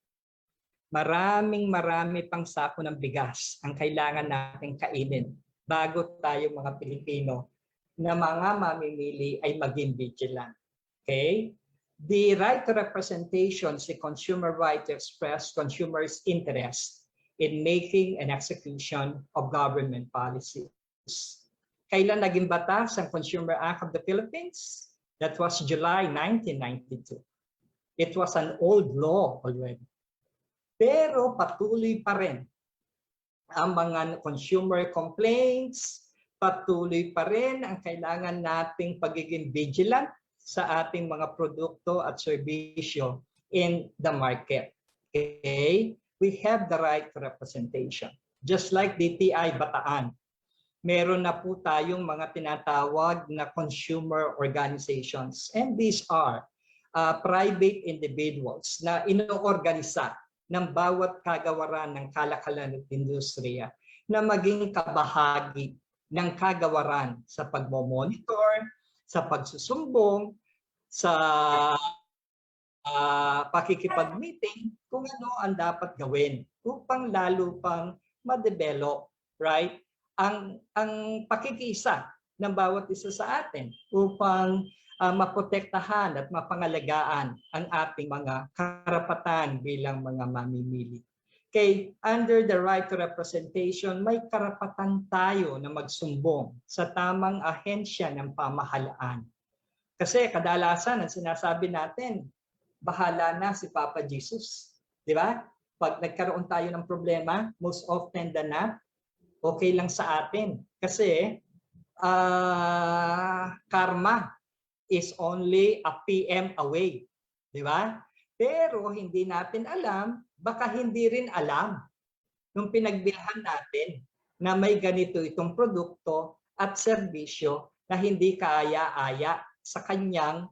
Marami pang sako ng bigas ang kailangan nating kainin bago tayo mga Pilipino na mga mamimili ay maging vigilant. Okay? The right to representation is a consumer right to express consumers' interest in making an execution of government policies. Kailan naging batas ang Consumer Act of the Philippines? That was July 1992. It was an old law already. Pero patuloy pa rin ang mga consumer complaints, patuloy pa rin ang kailangan nating pagiging vigilant sa ating mga produkto at serbisyo in the market. Okay? We have the right to representation. Just like DTI Bataan, meron na po tayong mga tinatawag na consumer organizations. And these are private individuals na inoorganisa ng bawat kagawaran ng kalakalan at industriya na maging kabahagi ng kagawaran sa pagmomonitor, sa pagsusumbong, sa pakikipag-meeting, kung ano ang dapat gawin upang lalo pang ma-develop, right? Ang pakikisa ng bawat isa sa atin upang maprotektahan at mapangalagaan ang ating mga karapatan bilang mga mamimili. Okay, under the right to representation, may karapatan tayo na magsumbong sa tamang ahensya ng pamahalaan. Kasi kadalasan ang sinasabi natin, bahala na si Papa Jesus. Di ba? Pag nagkaroon tayo ng problema, most often than not, okay lang sa atin. Kasi karma is only a PM away. Di ba? Pero hindi natin alam, baka hindi rin alam nung pinagbilhan natin na may ganito itong produkto at serbisyo na hindi kaaya-aya sa kanyang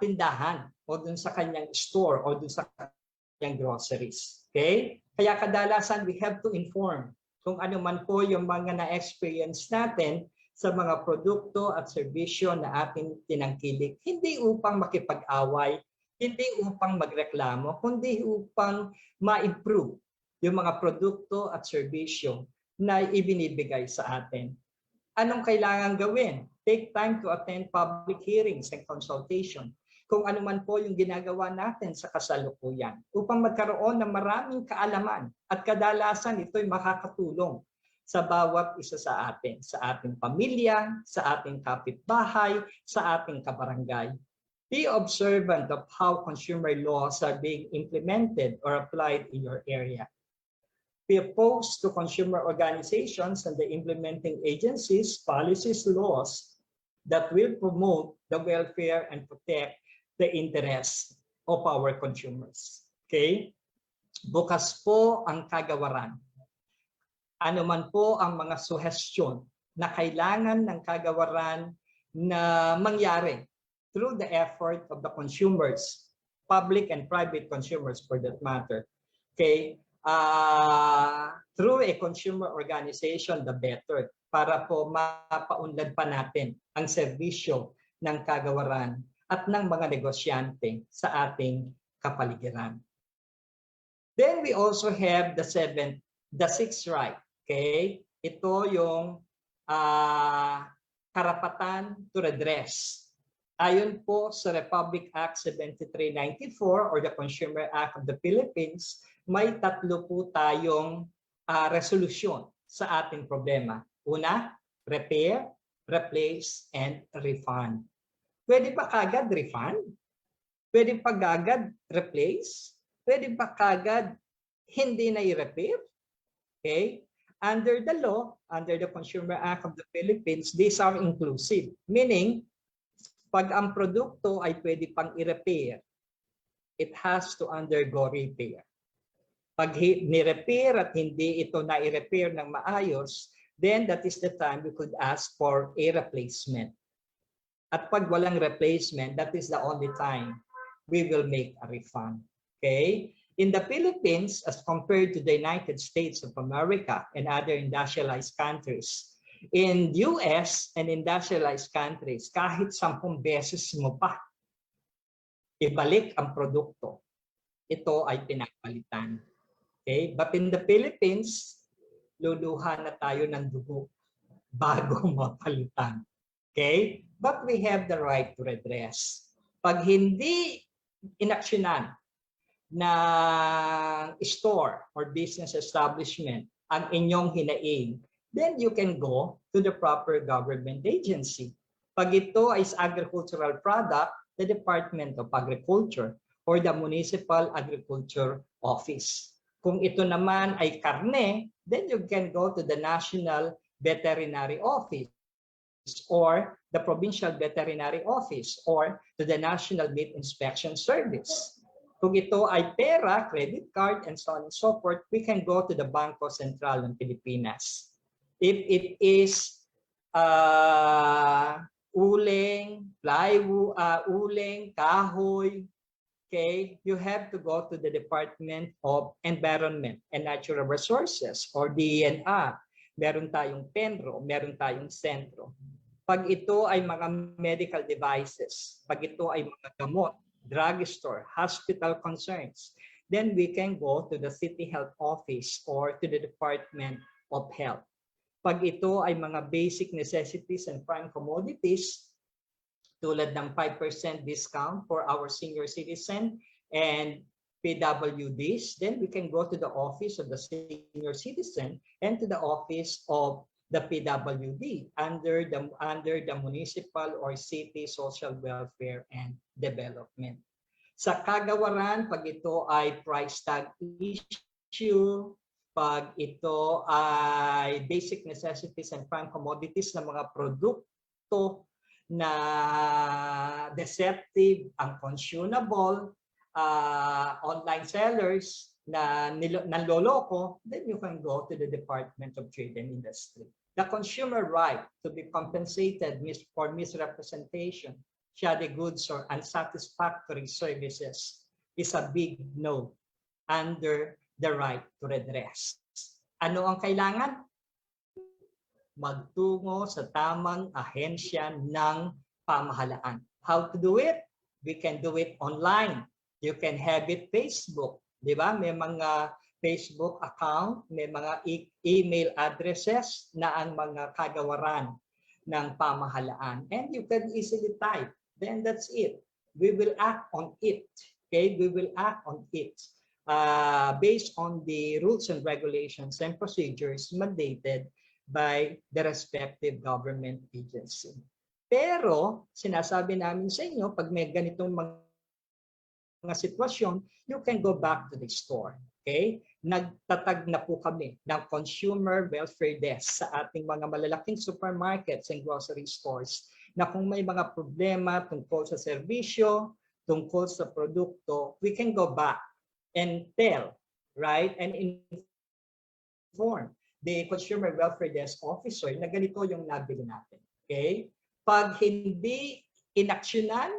tindahan o dun sa kanyang store o dun sa kanyang groceries. Okay? Kaya kadalasan we have to inform kung ano man po yung mga na-experience natin sa mga produkto at serbisyo na ating tinangkilik. Hindi upang makipag-away, hindi upang magreklamo, kundi upang ma-improve yung mga produkto at serbisyo na ibinibigay sa atin. Anong kailangan gawin? Take time to attend public hearings and consultation. Kung ano man po yung ginagawa natin sa kasalukuyan upang magkaroon ng maraming kaalaman at kadalasan ito'y makakatulong sa bawat isa sa atin, sa ating pamilya, sa ating kapitbahay, sa ating kabarangay. Be observant of how consumer laws are being implemented or applied in your area. Be opposed to consumer organizations and the implementing agencies, policies, laws that will promote the welfare and protect the interests of our consumers. Okay? Bukas po ang kagawaran. Ano man po ang mga suhestyon na kailangan ng kagawaran na mangyari through the effort of the consumers, public and private consumers for that matter. Okay? Through a consumer organization, the better, para po mapaunlad pa natin ang serbisyo ng kagawaran at ng mga negosyante sa ating kapaligiran. Then we also have the sixth right. Okay? Ito yung karapatan to redress. Ayon po sa Republic Act 7394 or the Consumer Act of the Philippines, may tatlo po tayong resolusyon sa ating problema. Una, repair, replace, and refund. Pwede ba kagad refund? Pwede pa kagad replace? Pwede ba kagad hindi na i-repair? Okay? Under the law, under the Consumer Act of the Philippines, these are inclusive. Meaning, pag ang produkto ay pwede pang i-repair, it has to undergo repair. Pag ni-repair at hindi ito na i-repair ng maayos, then that is the time we could ask for a replacement. At pag walang replacement, that is the only time we will make a refund. Okay? In the Philippines, as compared to the United States of America and other industrialized countries, in US and industrialized countries, kahit 10 beses mo pa ibalik ang produkto, ito ay pinapalitan. Okay? But in the Philippines, luluha na tayo ng dugo bago mapalitan. Okay? But we have the right to redress. Pag hindi inaksyonan ng store or business establishment ang inyong hinaing, then you can go to the proper government agency. Pag ito is agricultural product, the Department of Agriculture or the Municipal Agriculture Office. Kung ito naman ay karne, then you can go to the National Veterinary Office or the Provincial Veterinary Office or to the National Meat Inspection Service. Kung ito ay pera, credit card, and so on and so forth, we can go to the Bangko Sentral ng Pilipinas. If it is uling, plywood, uling, kahoy, okay, you have to go to the Department of Environment and Natural Resources or DENR. Meron tayong PENRO, meron tayong sentro. Pag ito ay mga medical devices, pag ito ay mga gamot, drugstore, hospital concerns, then we can go to the City Health Office or to the Department of Health. Pag ito ay mga basic necessities and prime commodities, tulad ng 5% discount for our senior citizen and PWDs, then we can go to the office of the senior citizen and to the office of the PWD under the municipal or city social welfare and development. Sa kagawaran, pag ito ay price tag issue, pag ito ay basic necessities and prime commodities na mga produkto na deceptive, unconsumable, online sellers na nanloloko, then you can go to the Department of Trade and Industry. The consumer right to be compensated for misrepresentation shoddy goods or unsatisfactory services is a big no under the right to redress. Ano ang kailangan? Magtungo sa tamang ahensya ng pamahalaan. How to do it? We can do it online. You can have it Facebook. Di ba? May mga Facebook account, may mga email addresses na ang mga kagawaran ng pamahalaan. And you can easily type. Then that's it. We will act on it. Okay? We will act on it based on the rules and regulations and procedures mandated by the respective government agency. Pero, sinasabi namin sa inyo, pag may ganitong mga sitwasyon, you can go back to the store. Okay? Nagtatag na po kami ng Consumer Welfare Desk sa ating mga malalaking supermarkets and grocery stores na kung may mga problema tungkol sa serbisyo, tungkol sa produkto, we can go back and tell, right? And inform the Consumer Welfare Desk officer na ganito yung nabili natin. Okay? Pag hindi inaksyonan,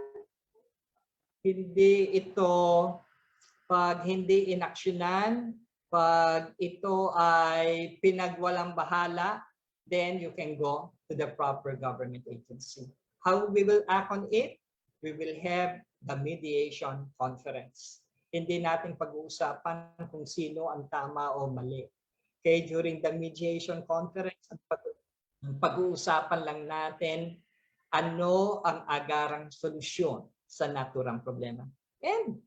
pag ito ay pinagwalang bahala, then you can go to the proper government agency. How we will act on it? We will have the mediation conference. Hindi natin pag-uusapan kung sino ang tama o mali. Okay, during the mediation conference, pag-uusapan lang natin ano ang agarang solusyon sa naturang problema. And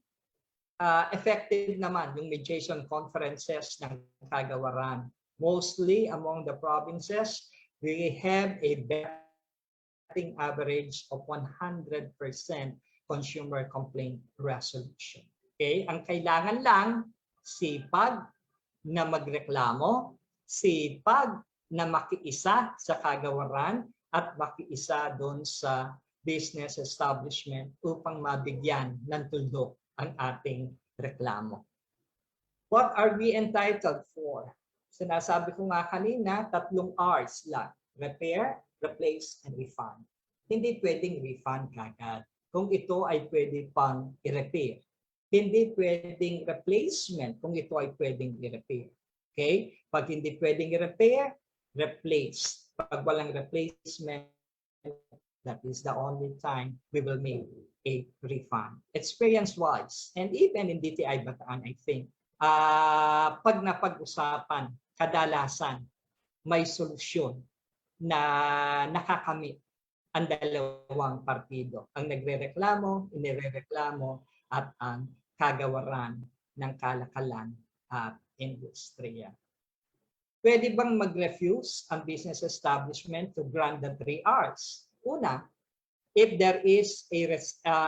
effective naman yung mediation conferences ng kagawaran. Mostly among the provinces, we have a betting average of 100% consumer complaint resolution. Okay, ang kailangan lang sipag na magreklamo, sipag na makiisa sa kagawaran at makiisa doon sa business establishment upang mabigyan ng tuldok ang ating reklamo. What are we entitled for? Sinasabi ko nga kanina, 3 R's lang. Repair, replace, and refund. Hindi pwedeng refund kagad kung ito ay pwede pang i-repair. Hindi pwedeng replacement kung ito ay pwedeng i-repair. Okay? Pag hindi pwedeng i-repair, replace. Pag walang replacement, that is the only time we will make a refund. Experience-wise, and even in DTI Bataan, I think, pag napag-usapan, kadalasan, may solusyon na nakakamit ang dalawang partido. Ang nagrereklamo, inirereklamo, at ang kagawaran ng kalakalan at industriya. Pwede bang mag-refuse ang business establishment to grant the 3 R's? Una, if there is a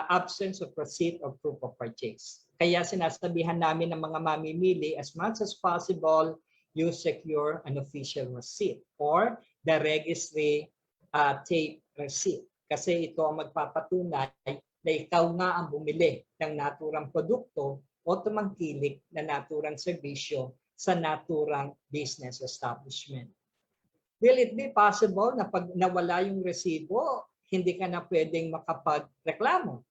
absence of receipt of proof of purchase. Kaya sinasabihan namin ng mga mamimili, as much as possible, you secure an official receipt or the registry tape receipt. Kasi ito ang magpapatunay na ikaw nga ang bumili ng naturang produkto o tumangkilik na naturang serbisyo sa naturang business establishment. Will it be possible na pag nawala yung resibo, hindi ka na pwedeng makapagreklamo?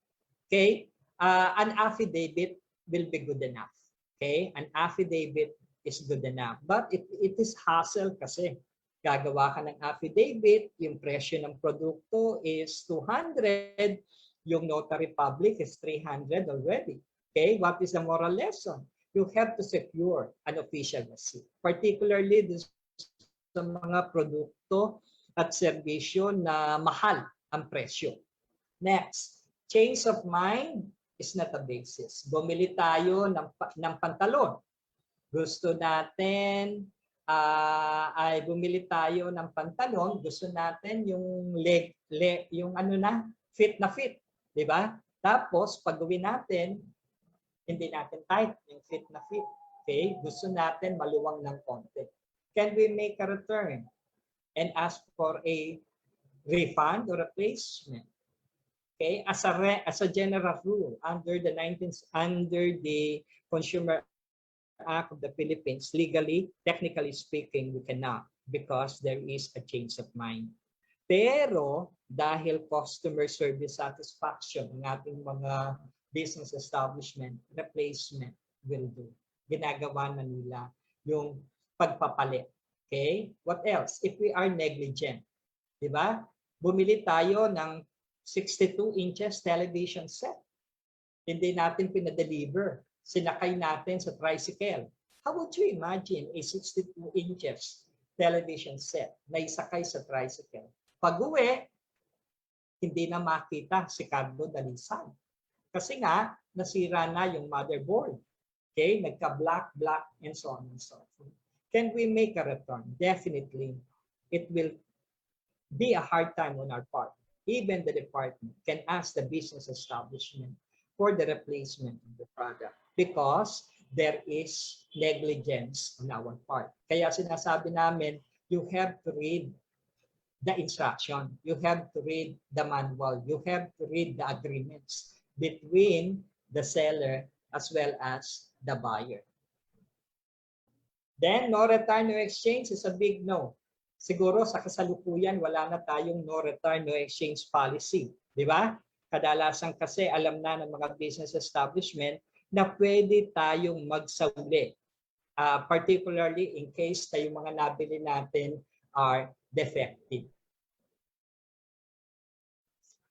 Okay? An affidavit will be good enough. Okay? An affidavit is good enough. But it is hassle kasi gagawa ka ng affidavit, yung presyo ng produkto is 200, yung notary public is 300 already. Okay? What is the moral lesson? You have to secure an official receipt. Particularly sa mga produkto at serbisyo na mahal ang presyo. Next, change of mind is not a basis. Bumili tayo ng pantalon. Gusto natin ay bumili tayo ng pantalon, gusto natin yung yung ano na, fit na fit. Diba? Tapos, pag gawin natin, hindi natin tight yung fit na fit. Okay? Gusto natin maluwang ng konti. Can we make a return and ask for a refund or replacement? Okay? As a general rule, under the Consumer Act of the Philippines, legally, technically speaking, we cannot because there is a change of mind. Pero dahil customer service satisfaction ng ating mga business establishment, replacement will do. Ginagawa na nila yung pagpapalit. Okay? What else? If we are negligent, di ba? Bumili tayo ng 62 inches television set. Hindi natin pinadeliver. Sinakay natin sa tricycle. How would you imagine a 62 inches television set na isakay sa tricycle? Pag-uwi, hindi na makita si Carlo Dalisan. Kasi nga, nasira na yung motherboard. Okay? Nagka-black, and so on and so forth. Can we make a return? Definitely. It will be a hard time on our part. Even the department can ask the business establishment for the replacement of the product because there is negligence on our part. Kaya sinasabi namin, you have to read the instruction. You have to read the manual. You have to read the agreements between the seller as well as the buyer. Then, no return, no exchange is a big no. Siguro sa kasalukuyan, wala na tayong no return, no exchange policy. Di ba? Kadalasan kasi alam na ng mga business establishment na pwede tayong magsauli. Particularly in case na yung mga nabili natin are defective.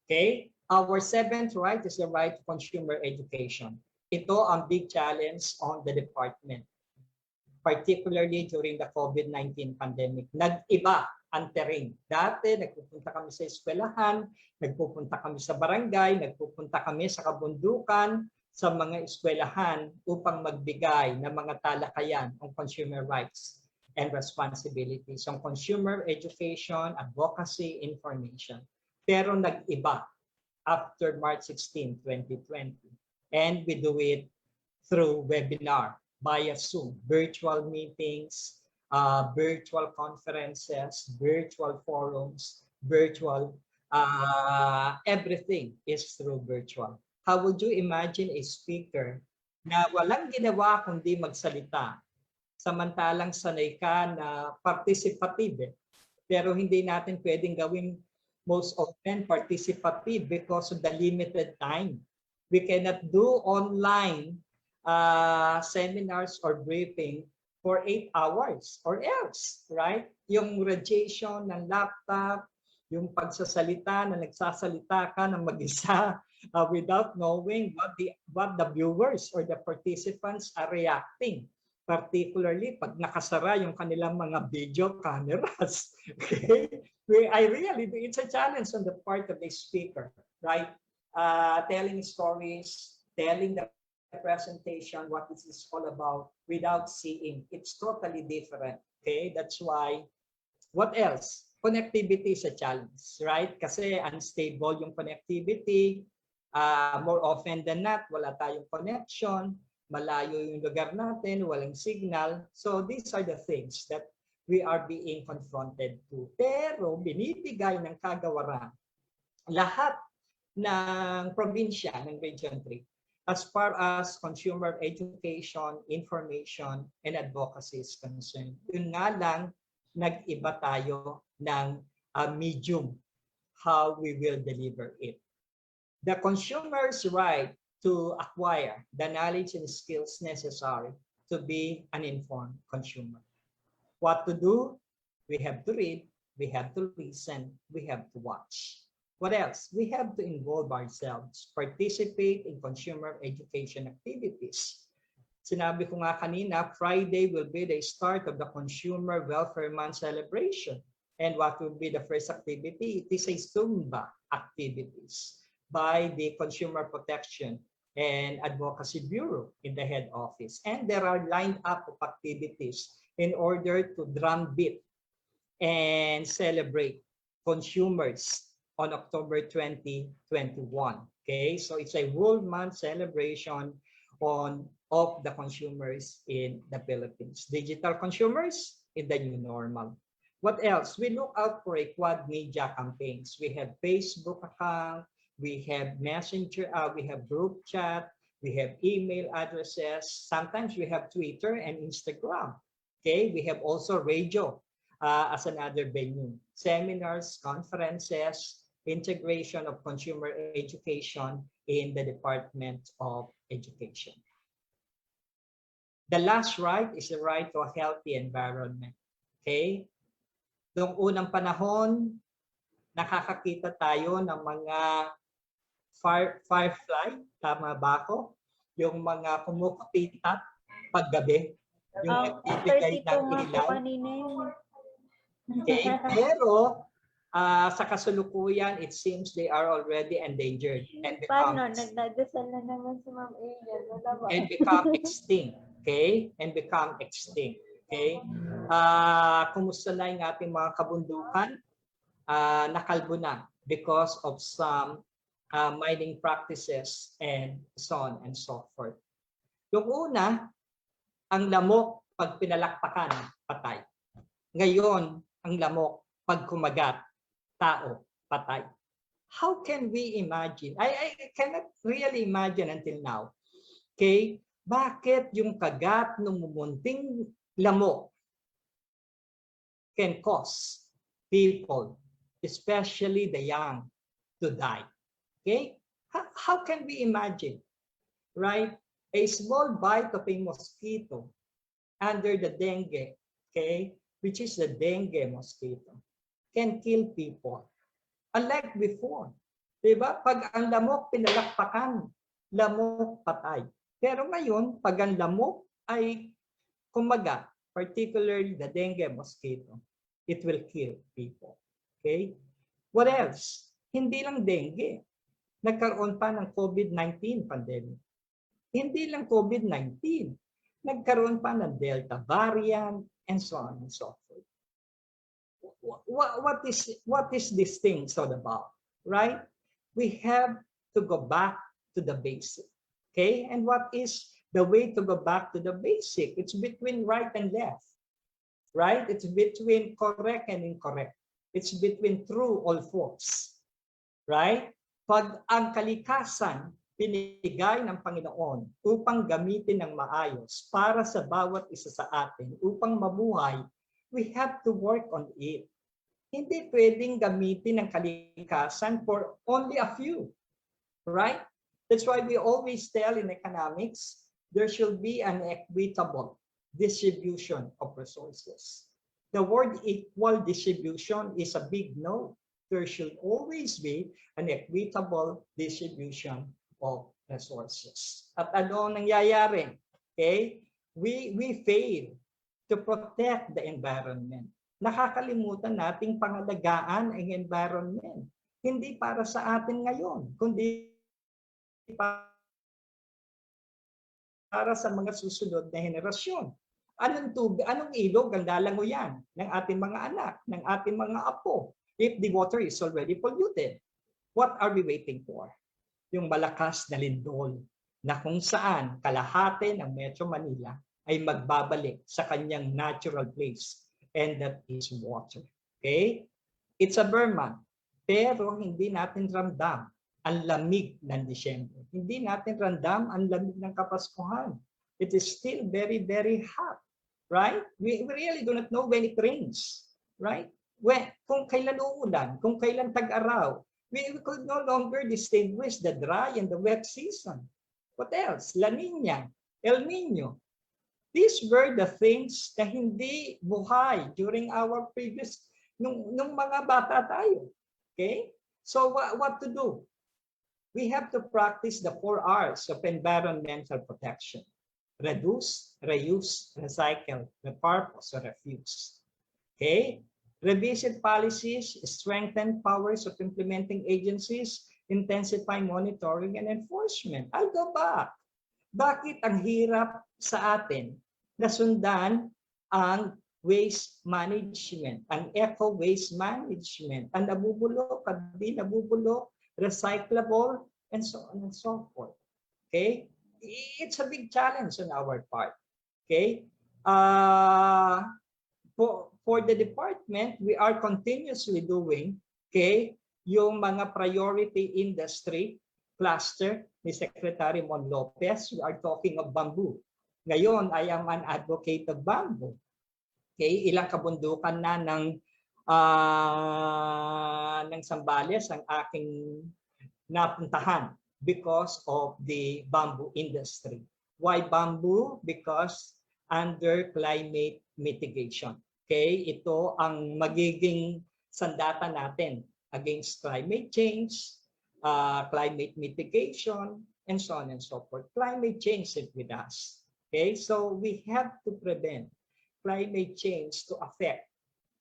Okay? Our seventh right is the right to consumer education. Ito ang big challenge on the department. Particularly during the COVID-19 pandemic. Nag-iba ang terrain. Dati, nagpupunta kami sa eskwelahan, nagpupunta kami sa barangay, nagpupunta kami sa kabundukan, sa mga eskwelahan upang magbigay ng mga talakayan on consumer rights and responsibilities on consumer education, advocacy, information. Pero nag-iba after March 16, 2020. And we do it through webinar, via Zoom, virtual meetings, virtual conferences, virtual forums, virtual, everything is through virtual. How would you imagine a speaker na walang ginawa kundi magsalita, samantalang sanay ka na participative, pero hindi natin pwedeng gawing most often participative because of the limited time. We cannot do online seminars or briefing for 8 hours or else, right? Yung radiation ng laptop, yung pagsasalita na nagsasalita ka ng mag-isa without knowing what the viewers or the participants are reacting. Particularly pag nakasara yung kanilang mga video cameras. Okay? It's a challenge on the part of the speaker, right? Telling stories, telling the presentation, what this is all about without seeing. It's totally different. Okay? That's why, what else? Connectivity is a challenge, right? Kasi unstable yung connectivity. More often than not, wala tayong connection. Malayo yung lugar natin, walang signal. So these are the things that we are being confronted to. Pero binibigay ng kagawaran lahat ng probinsya ng Region 3 as far as consumer education, information, and advocacy is concerned. Yun nga lang, nag-iba tayo ng medium how we will deliver it. The consumer's right to acquire the knowledge and skills necessary to be an informed consumer. What to do? We have to read, we have to listen, we have to watch. What else? We have to involve ourselves, participate in consumer education activities. Sinabi ko nga kanina, Friday will be the start of the Consumer Welfare Month celebration. And what will be the first activity? It is a Zumba activities by the Consumer Protection and Advocacy Bureau in the head office. And there are lined up of activities in order to drumbeat and celebrate consumers on October 2021. Okay, so it's a whole month celebration of the consumers in the Philippines. Digital consumers in the new normal. What else? We look out for a quad media campaigns. We have Facebook account, we have Messenger, we have group chat, we have email addresses. Sometimes we have Twitter and Instagram. Okay, we have also radio as another venue. Seminars, conferences, integration of consumer education in the Department of Education. The last right is the right to a healthy environment. Okay? Noong unang panahon, nakakakita tayo ng mga firefly, tama ba ako? Yung mga kumukupitat paggabi, yung nagbibigay ng ilaw. Okay? Pero sa kasalukuyan, it seems they are already endangered and become, nagdadasal na naman si Ma'am Angel. and become extinct. Okay? And become extinct. Okay? Kumusta na yung ating mga kabundukan? Nakalbo na because of some mining practices and so on and so forth. Yung una, ang lamok pag pinalakpakan, patay. Ngayon, ang lamok pag kumagat, tao, patay. How can we imagine? I cannot really imagine until now. Okay? Bakit yung kagat ng mumunting lamok can cause people, especially the young, to die? Okay? How can we imagine? Right? A small bite of a mosquito under the dengue, okay, which is the dengue mosquito, can kill people. Unlike before. Diba? Pag ang lamok pinalakpakan, lamok patay. Pero ngayon, pag ang lamok ay kumagat, particularly the dengue mosquito, it will kill people. Okay? What else? Hindi lang dengue. Nagkaroon pa ng COVID-19 pandemic. Hindi lang COVID-19. Nagkaroon pa ng Delta variant and so on and so forth. What is this thing all about? Right? We have to go back to the basic. Okay? And what is the way to go back to the basic? It's between right and left. Right? It's between correct and incorrect. It's between true or false. Right? Pag ang kalikasan pinigay ng Panginoon upang gamitin ng maayos para sa bawat isa sa atin, upang mabuhay, we have to work on it. Hindi pwedeng gamitin ng kalikasan for only a few. Right? That's why we always tell in economics, there should be an equitable distribution of resources. The word equal distribution is a big no. There should always be an equitable distribution of resources. At ano ang nangyayari? Okay? We fail to protect the environment. Nakakalimutan nating pangalagaan ang environment. Hindi para sa atin ngayon, kundi para sa mga susunod na henerasyon. Anong tubig, anong ilog ang lalangoyan ng ating mga anak, ng ating mga apo, if the water is already polluted? What are we waiting for? Yung malakas na lindol na kung saan kalahati ng Metro Manila ay magbabalik sa kanyang natural place, and that is water. Okay? It's a Burma, pero hindi natin ramdam ang lamig ng Disyembre. Hindi natin ramdam ang lamig ng Kapaskuhan. It is still very, very hot. Right? We really do not know when it rains. Right? Kung kailan uulan, kung kailan tag-araw. We could no longer distinguish the dry and the wet season. What else? La Niña, El Niño. These were the things na hindi buhay during our previous, nung mga bata tayo. Okay? So what to do? We have to practice the 4 R's of environmental protection. Reduce, reuse, recycle, repurpose, or refuse. Okay? Revisit policies, strengthen powers of implementing agencies, intensify monitoring and enforcement. I'll go back. Bakit ang hirap sa atin na sundan ang waste management, ang eco-waste management, ang nabubulok, hindi nabubulok, recyclable, and so on and so forth. Okay? It's a big challenge on our part. Okay? For the department, we are continuously doing, okay, yung mga priority industry cluster ni Secretary Mon Lopez. We are talking of bamboo. Ngayon, I am an advocate of bamboo. Okay, ilang kabundukan na ng Zambales ang aking napuntahan because of the bamboo industry. Why bamboo? Because under climate mitigation. Okay, ito ang magiging sandata natin against climate change, climate mitigation, and so on and so forth. Climate change is with us. Okay, so we have to prevent climate change to affect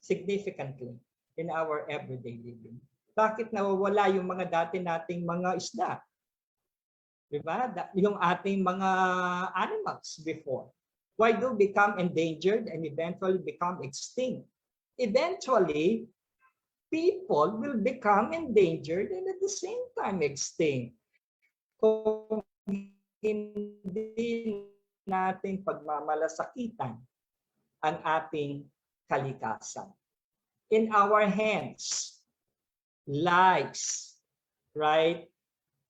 significantly in our everyday living. Bakit nawawala yung mga dati nating mga isda? Diba? Yung ating mga animals before. Why do become endangered and eventually become extinct? Eventually, people will become endangered and at the same time extinct. Kung hindi natin pagmamalasakitan ang ating kalikasan. In our hands lies, right,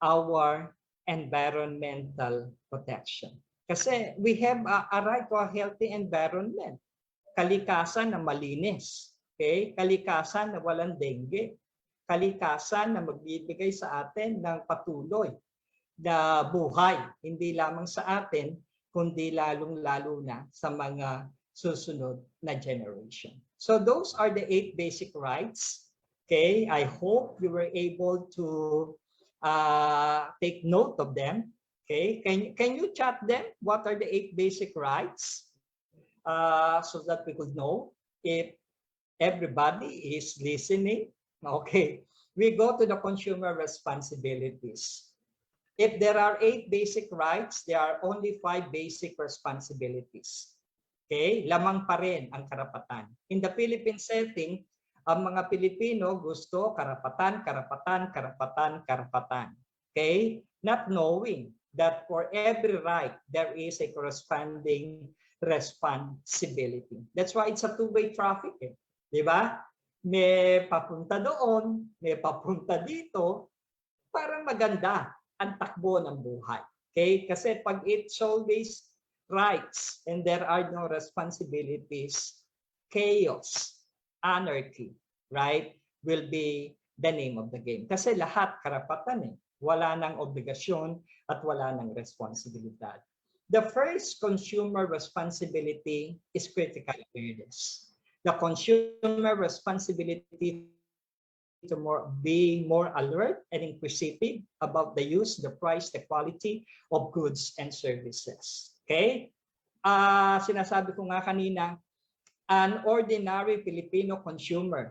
our environmental protection. Kasi we have a right to a healthy environment. Kalikasan na malinis. Okay? Kalikasan na walang dengue. Kalikasan na magbibigay sa atin ng patuloy na buhay. Hindi lamang sa atin, kundi lalong-lalo na sa mga susunod na generation. So those are the 8 basic rights. Okay, I hope you were able to take note of them. Okay, can you chat them? What are the 8 basic rights? So that we could know if everybody is listening. Okay, we go to the consumer responsibilities. If there are 8 basic rights, there are only 5 basic responsibilities. Okay, lamang pa rin ang karapatan. In the Philippine setting, ang mga Pilipino gusto karapatan, karapatan, karapatan, karapatan. Okay? Not knowing that for every right, there is a corresponding responsibility. That's why it's a two-way traffic. Eh. Di ba? May papunta doon, may papunta dito, para maganda ang takbo ng buhay. Okay? Kasi pag it's always rights and there are no responsibilities, chaos, anarchy, right, will be the name of the game. Kasi lahat karapatan eh. Wala nang obligasyon at wala nang responsibilidad. The first consumer responsibility is critical awareness. The consumer responsibility to be more alert and inquisitive about the use, the price, the quality of goods and services. Okay? Sinasabi ko nga kanina, an ordinary Filipino consumer,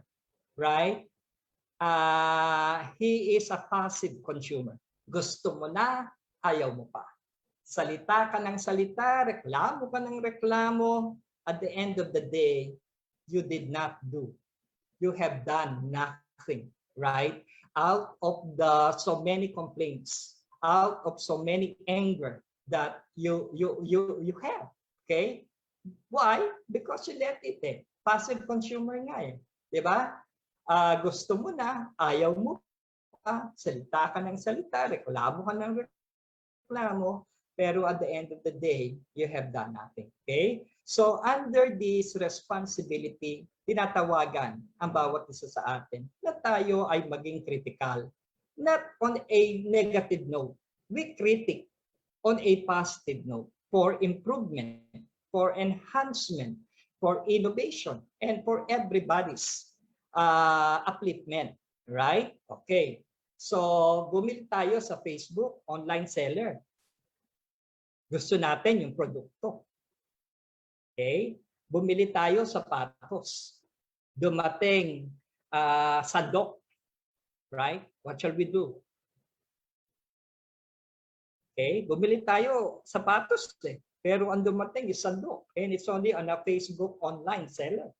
right? He is a passive consumer. Gusto mo na, ayaw mo pa. Salita ka ng salita, reklamo ka ng reklamo. At the end of the day, you did not do. You have done nothing, right? Out of the so many complaints, out of so many anger that you have, okay? Why? Because you let it eh. Passive consumer nga eh. Diba? Gusto mo na, ayaw mo pa, salita ka ng salita, reklamo ka ng reklamo, pero at the end of the day, you have done nothing. Okay? So under this responsibility, tinatawagan ang bawat isa sa atin na tayo ay maging critical. Not on a negative note. We critic on a positive note for improvement, for enhancement, for innovation, and for everybody's upliftment, right? Okay. So, bumili tayo sa Facebook, online seller. Gusto natin yung produkto. Okay? Bumili tayo sa sapatos. Dumating sandok, right? What shall we do? Okay, bumili tayo sapatos eh. Pero ang dumating is sandok and it's only on a Facebook online seller.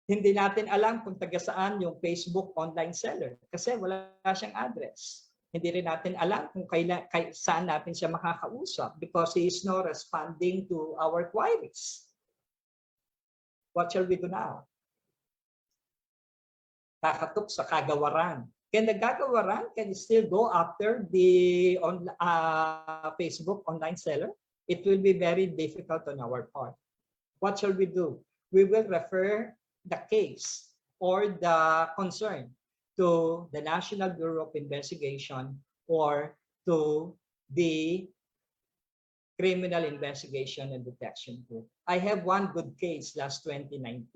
Hindi natin alam kung taga saan yung Facebook online seller kasi wala siyang address. Hindi rin natin alam kung saan natin siya makakausap because he is not responding to our queries. What shall we do now? Kakatok sa kagawaran. Can the kagawaran can still go after the Facebook online seller? It will be very difficult on our part. what shall we do? We will refer the case or the concern to the National Bureau of Investigation or to the Criminal Investigation and Detection Group. I have one good case last 2019.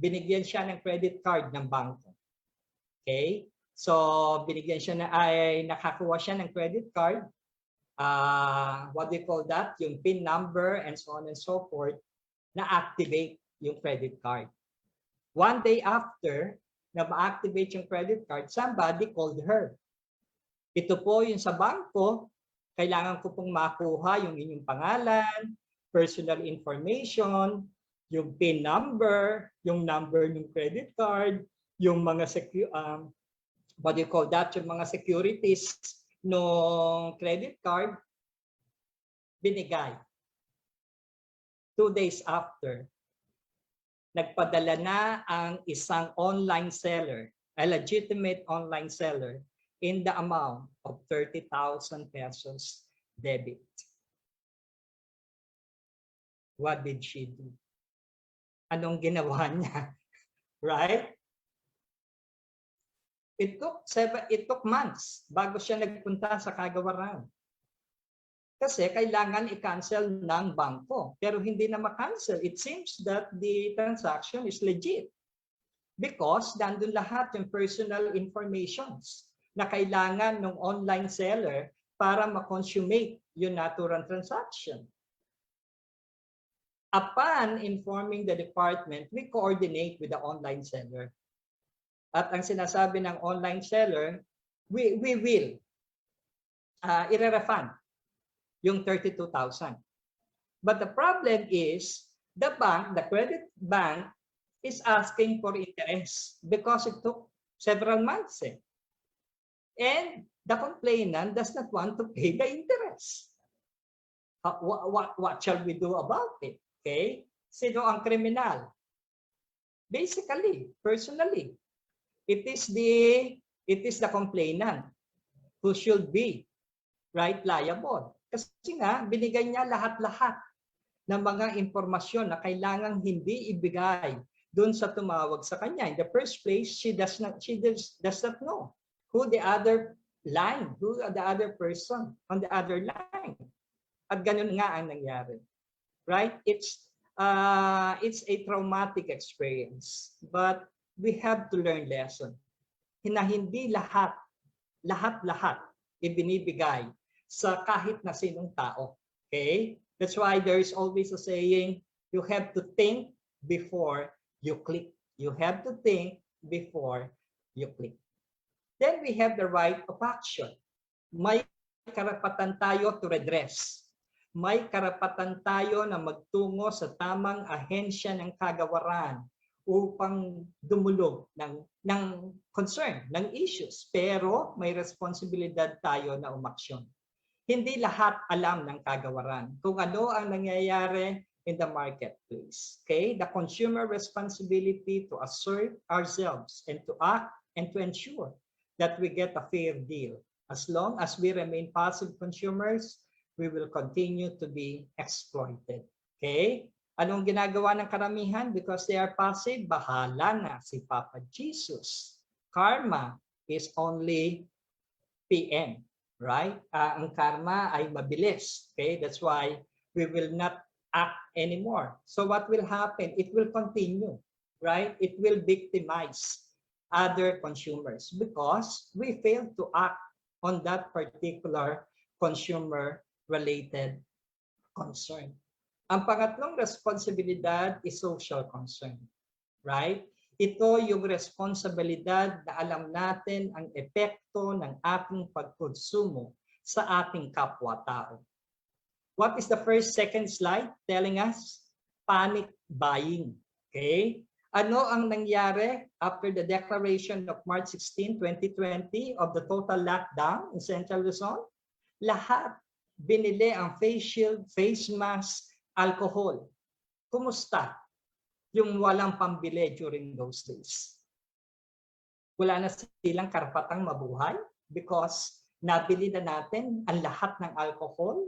Binigyan siya ng credit card ng bangko. Okay? So, binigyan siya nakakuha siya ng credit card. What do you call that? Yung PIN number and so on and so forth, na-activate yung credit card. One day after na ma-activate yung credit card, somebody called her. Ito po yung sa bangko, kailangan ko pong makuha yung inyong pangalan, personal information, yung PIN number, yung number ng credit card, yung mga what do you call that? Yung mga securities ng credit card, binigay. 2 days after, nagpadala na ang isang online seller, a legitimate online seller, in the amount of 30,000 pesos debit. What did she do? Anong ginawa niya? Right? It took months bago siya nagpunta sa kagawaran. Kasi kailangan i-cancel ng bangko. Pero hindi na ma-cancel. It seems that the transaction is legit. Because nandun lahat yung personal informations na kailangan ng online seller para ma-consummate yung natural transaction. Upon informing the department, we coordinate with the online seller. At ang sinasabi ng online seller, we will i-refund yung 32,000. But the problem is, the credit bank is asking for interest because it took several months. And the complainant does not want to pay the interest. What shall we do about it? Okay? Sino ang kriminal? Basically, personally, it is the complainant who should be liable. Kasi nga, binigay niya lahat-lahat ng mga impormasyon na kailangang hindi ibigay doon sa tumawag sa kanya. In the first place, she does not know who the other person on the other line. At ganun nga ang nangyari. Right? It's a traumatic experience. But we have to learn lesson. Hindi lahat ibinibigay sa kahit na sinong tao. Okay? That's why there is always a saying, you have to think before you click. You have to think before you click. Then we have the right of action. May karapatan tayo to redress. May karapatan tayo na magtungo sa tamang ahensya ng kagawaran upang dumulog ng concern, ng issues. Pero may responsibilidad tayo na umaksyon. Hindi lahat alam ng kagawaran kung ano ang nangyayari in the marketplace. Okay? The consumer responsibility to assert ourselves and to act and to ensure that we get a fair deal. As long as we remain passive consumers, we will continue to be exploited. Okay? Anong ginagawa ng karamihan? Because they are passive, bahala na si Papa Jesus. Karma is only PM. Right? Ang karma ay mabilis. Okay? That's why we will not act anymore. So what will happen? It will continue. Right? It will victimize other consumers because we failed to act on that particular consumer-related concern. Ang pangatlong responsibilidad is social concern. Right? Ito yung responsibilidad na alam natin ang epekto ng ating pagkonsumo sa ating kapwa-tao. What is the second slide telling us? Panic buying. Okay? Ano ang nangyari after the declaration of March 16, 2020 of the total lockdown in Central Luzon? Lahat binili ang face shield, face mask, alcohol. Kumusta yung walang pambili during those days? Wala na silang karapatang mabuhay because nabili na natin ang lahat ng alcohol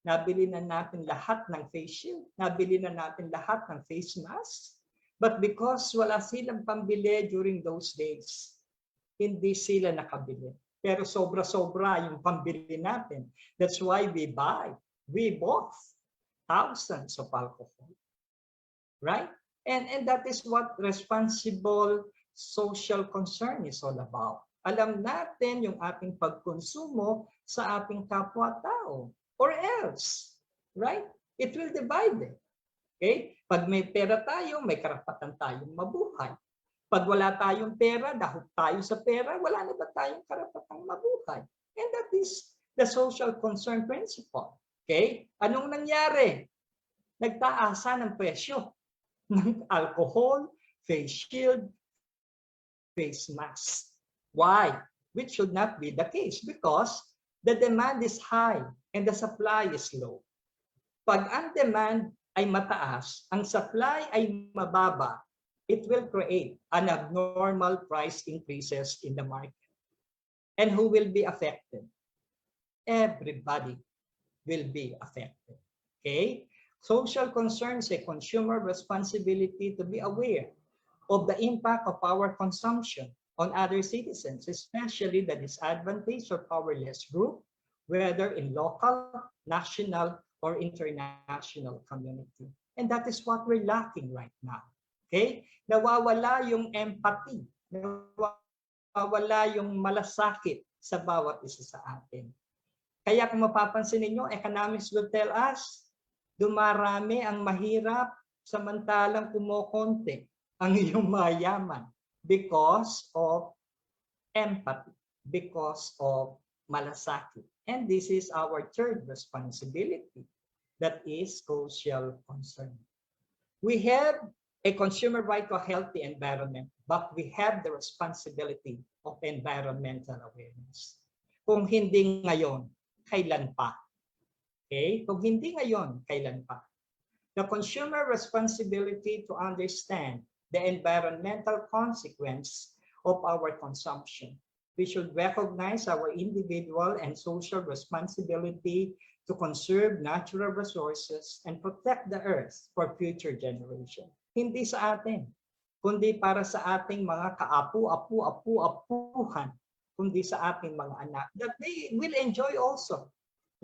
nabili na natin lahat ng face shield, nabili na natin lahat ng face mask. But because wala silang pambili during those days, hindi sila nakabili. Pero sobra-sobra yung pambili natin. That's why we bought thousands of alcohol. Right? And that is what responsible social concern is all about. Alam natin yung ating pagkonsumo sa ating kapwa-tao. Or else, right? It will divide it. Okay? Pag may pera tayo, may karapatan tayong mabuhay. Pag wala tayong pera, dahil tayo sa pera, wala na ba tayong karapatang mabuhay? And that is the social concern principle. Okay? Anong nangyari? Nagtaasa ng presyo ng alcohol, face shield, face mask. Why? Which should not be the case because the demand is high and the supply is low. Pag ang demand ay mataas, ang supply ay mababa, it will create an abnormal price increases in the market. And who will be affected? Everybody will be affected. Okay? Social concern is a consumer responsibility to be aware of the impact of our consumption on other citizens, especially the disadvantaged or powerless group, whether in local, national, or international community. And that is what we're lacking right now. Okay? Nawawala yung empathy, nawawala yung malasakit sa bawat isa sa atin. Kaya kung mapapansin ninyo, economics will tell us, dumarami ang mahirap samantalang kumokonti ang iyong mayaman because of empathy, because of malasakit. And this is our third responsibility, that is social concern. We have a consumer right to a healthy environment, but we have the responsibility of environmental awareness. Kung hindi ngayon, kailan pa? Okay? Kung hindi ngayon, kailan pa? The consumer responsibility to understand the environmental consequence of our consumption. We should recognize our individual and social responsibility to conserve natural resources and protect the earth for future generations. Hindi sa atin, kundi para sa ating mga kaapu-apu-apu-apuhan, kundi sa ating mga anak, that they will enjoy also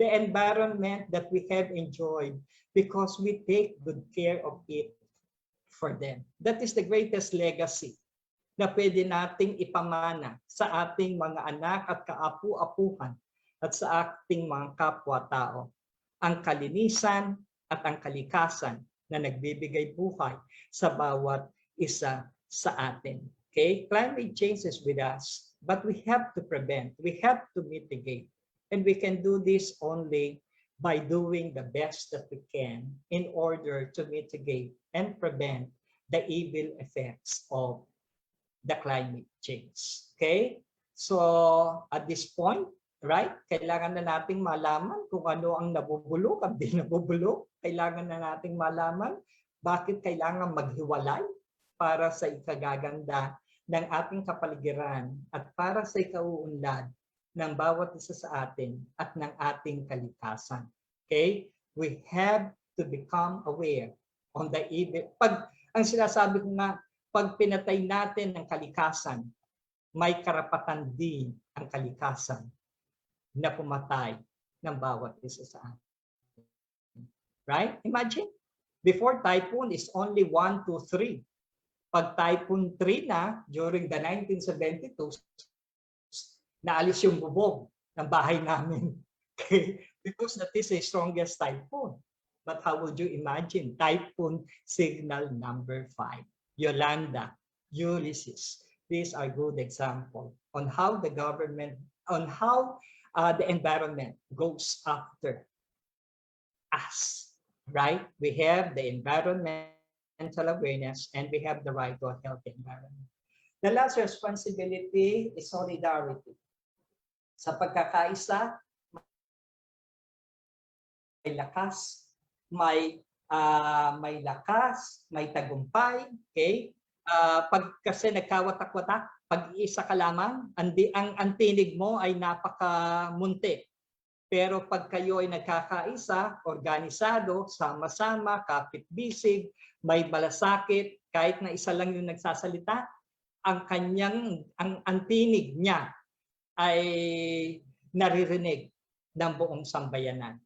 the environment that we have enjoyed because we take good care of it for them. That is the greatest legacy na pwede nating ipamana sa ating mga anak at kaapu-apuhan at sa ating mga kapwa-tao. Ang kalinisan at ang kalikasan na nagbibigay buhay sa bawat isa sa atin. Okay? Climate change is with us, but we have to prevent, we have to mitigate. And we can do this only by doing the best that we can in order to mitigate and prevent the evil effects of the climate change. Okay? So at this point, right, kailangan na nating malaman kung ano ang nabubulok at di nabubulok. Kailangan na nating malaman bakit kailangan maghiwalay para sa ikagaganda ng ating kapaligiran at para sa ikauunlad ng bawat isa sa atin at ng ating kalikasan. Okay? We have to become aware on the evil. Pag ang sinasabi ko nga, pag pinatay natin ang kalikasan, may karapatan din ang kalikasan na pumatay ng bawat isa sa atin. Right? Imagine, before typhoon is only 1, 2, 3. Pag typhoon 3 na, during the 1972, naalis yung bubog ng bahay namin. Okay? Because that is the strongest typhoon. But how would you imagine? Typhoon signal number 5. Yolanda, Ulysses. These are good examples on how the government, on how the environment goes after us. Right? We have the environmental awareness and we have the right to a healthy environment. The last responsibility is solidarity. Sa pagkakaisa, may lakas, may lakas, may tagumpay, okay? Pag kasi nagkawatak-watak, pag isa ka lamang, ang tinig mo ay napakamunti. Pero pag kayo ay nagkakaisa, organisado, sama-sama, kapit-bisig, may malasakit, kahit na isa lang yung nagsasalita, ang tinig niya ay naririnig ng buong sambayanan.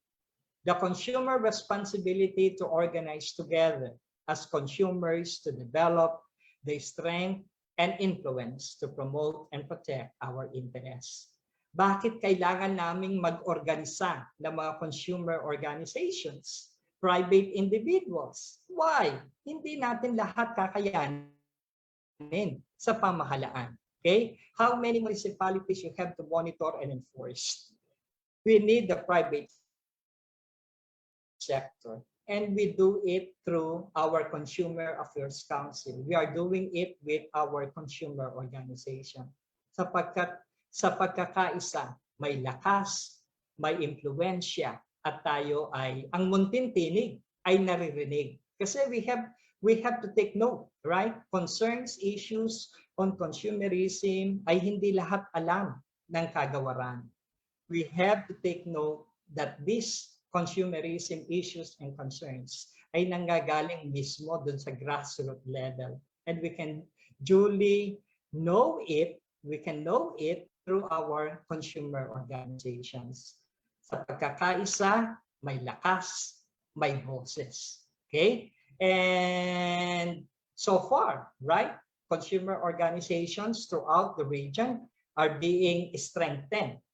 The consumer responsibility to organize together as consumers to develop the strength and influence to promote and protect our interests. Bakit kailangan naming mag-organisa ng mga consumer organizations, private individuals? Why? Hindi natin lahat kakayanin sa pamahalaan. Okay? How many municipalities you have to monitor and enforce? We need the private sector. And we do it through our Consumer Affairs Council. We are doing it with our consumer organization. Sapagkat sa pagkakaisa, may lakas, may impluensya, at tayo ay, ang munting tinig ay naririnig. Kasi we have to take note, right? Concerns, issues on consumerism ay hindi lahat alam ng kagawaran. We have to take note that this consumerism issues and concerns ay nanggagaling mismo dun sa grassroots level. And we can duly know it, through our consumer organizations. Sa pagkakaisa, may lakas, may boses. Okay? And so far, right, consumer organizations throughout the region are being strengthened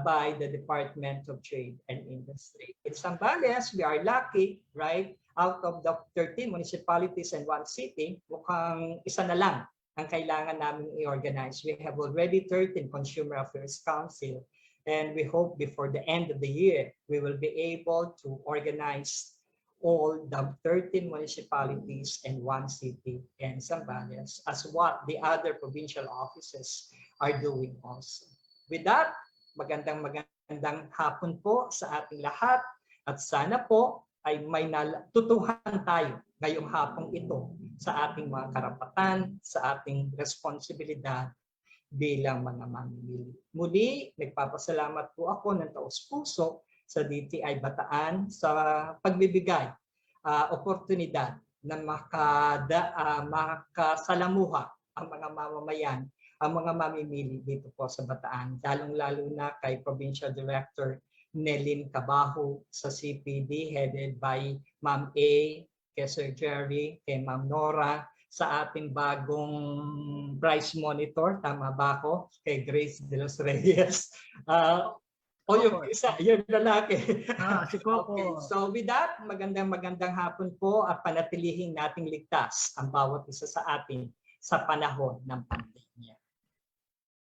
by the Department of Trade and Industry. In Zambales, we are lucky, right? Out of the 13 municipalities and 1 city, mukhang isa na lang ang kailangan namin i-organize. We have already 13 Consumer Affairs Council, and we hope before the end of the year, we will be able to organize all the 13 municipalities and 1 city in Zambales, as what the other provincial offices are doing also. With that, magandang hapon po sa ating lahat, at sana po ay may natutuhan tayo ngayong hapong ito sa ating mga karapatan, sa ating responsibilidad bilang mga mamimili. Muli, nagpapasalamat po ako ng taos-puso sa DTI Bataan sa pagbibigay oportunidad na makasalamuha ang mga mamamayan, ang mga mamimili dito po sa Bataan, lalong-lalo na kay Provincial Director Nelin Cabajo sa CPD, headed by Ma'am A, kay Sir Jerry, kay Ma'am Nora, sa ating bagong price monitor, tama ba ako? Kay Grace de los Reyes. O yung isa, yun lalaki. Si Coco. Okay. So with that, magandang hapon po, at panatilihing nating ligtas ang bawat isa sa atin sa panahon ng pandemya.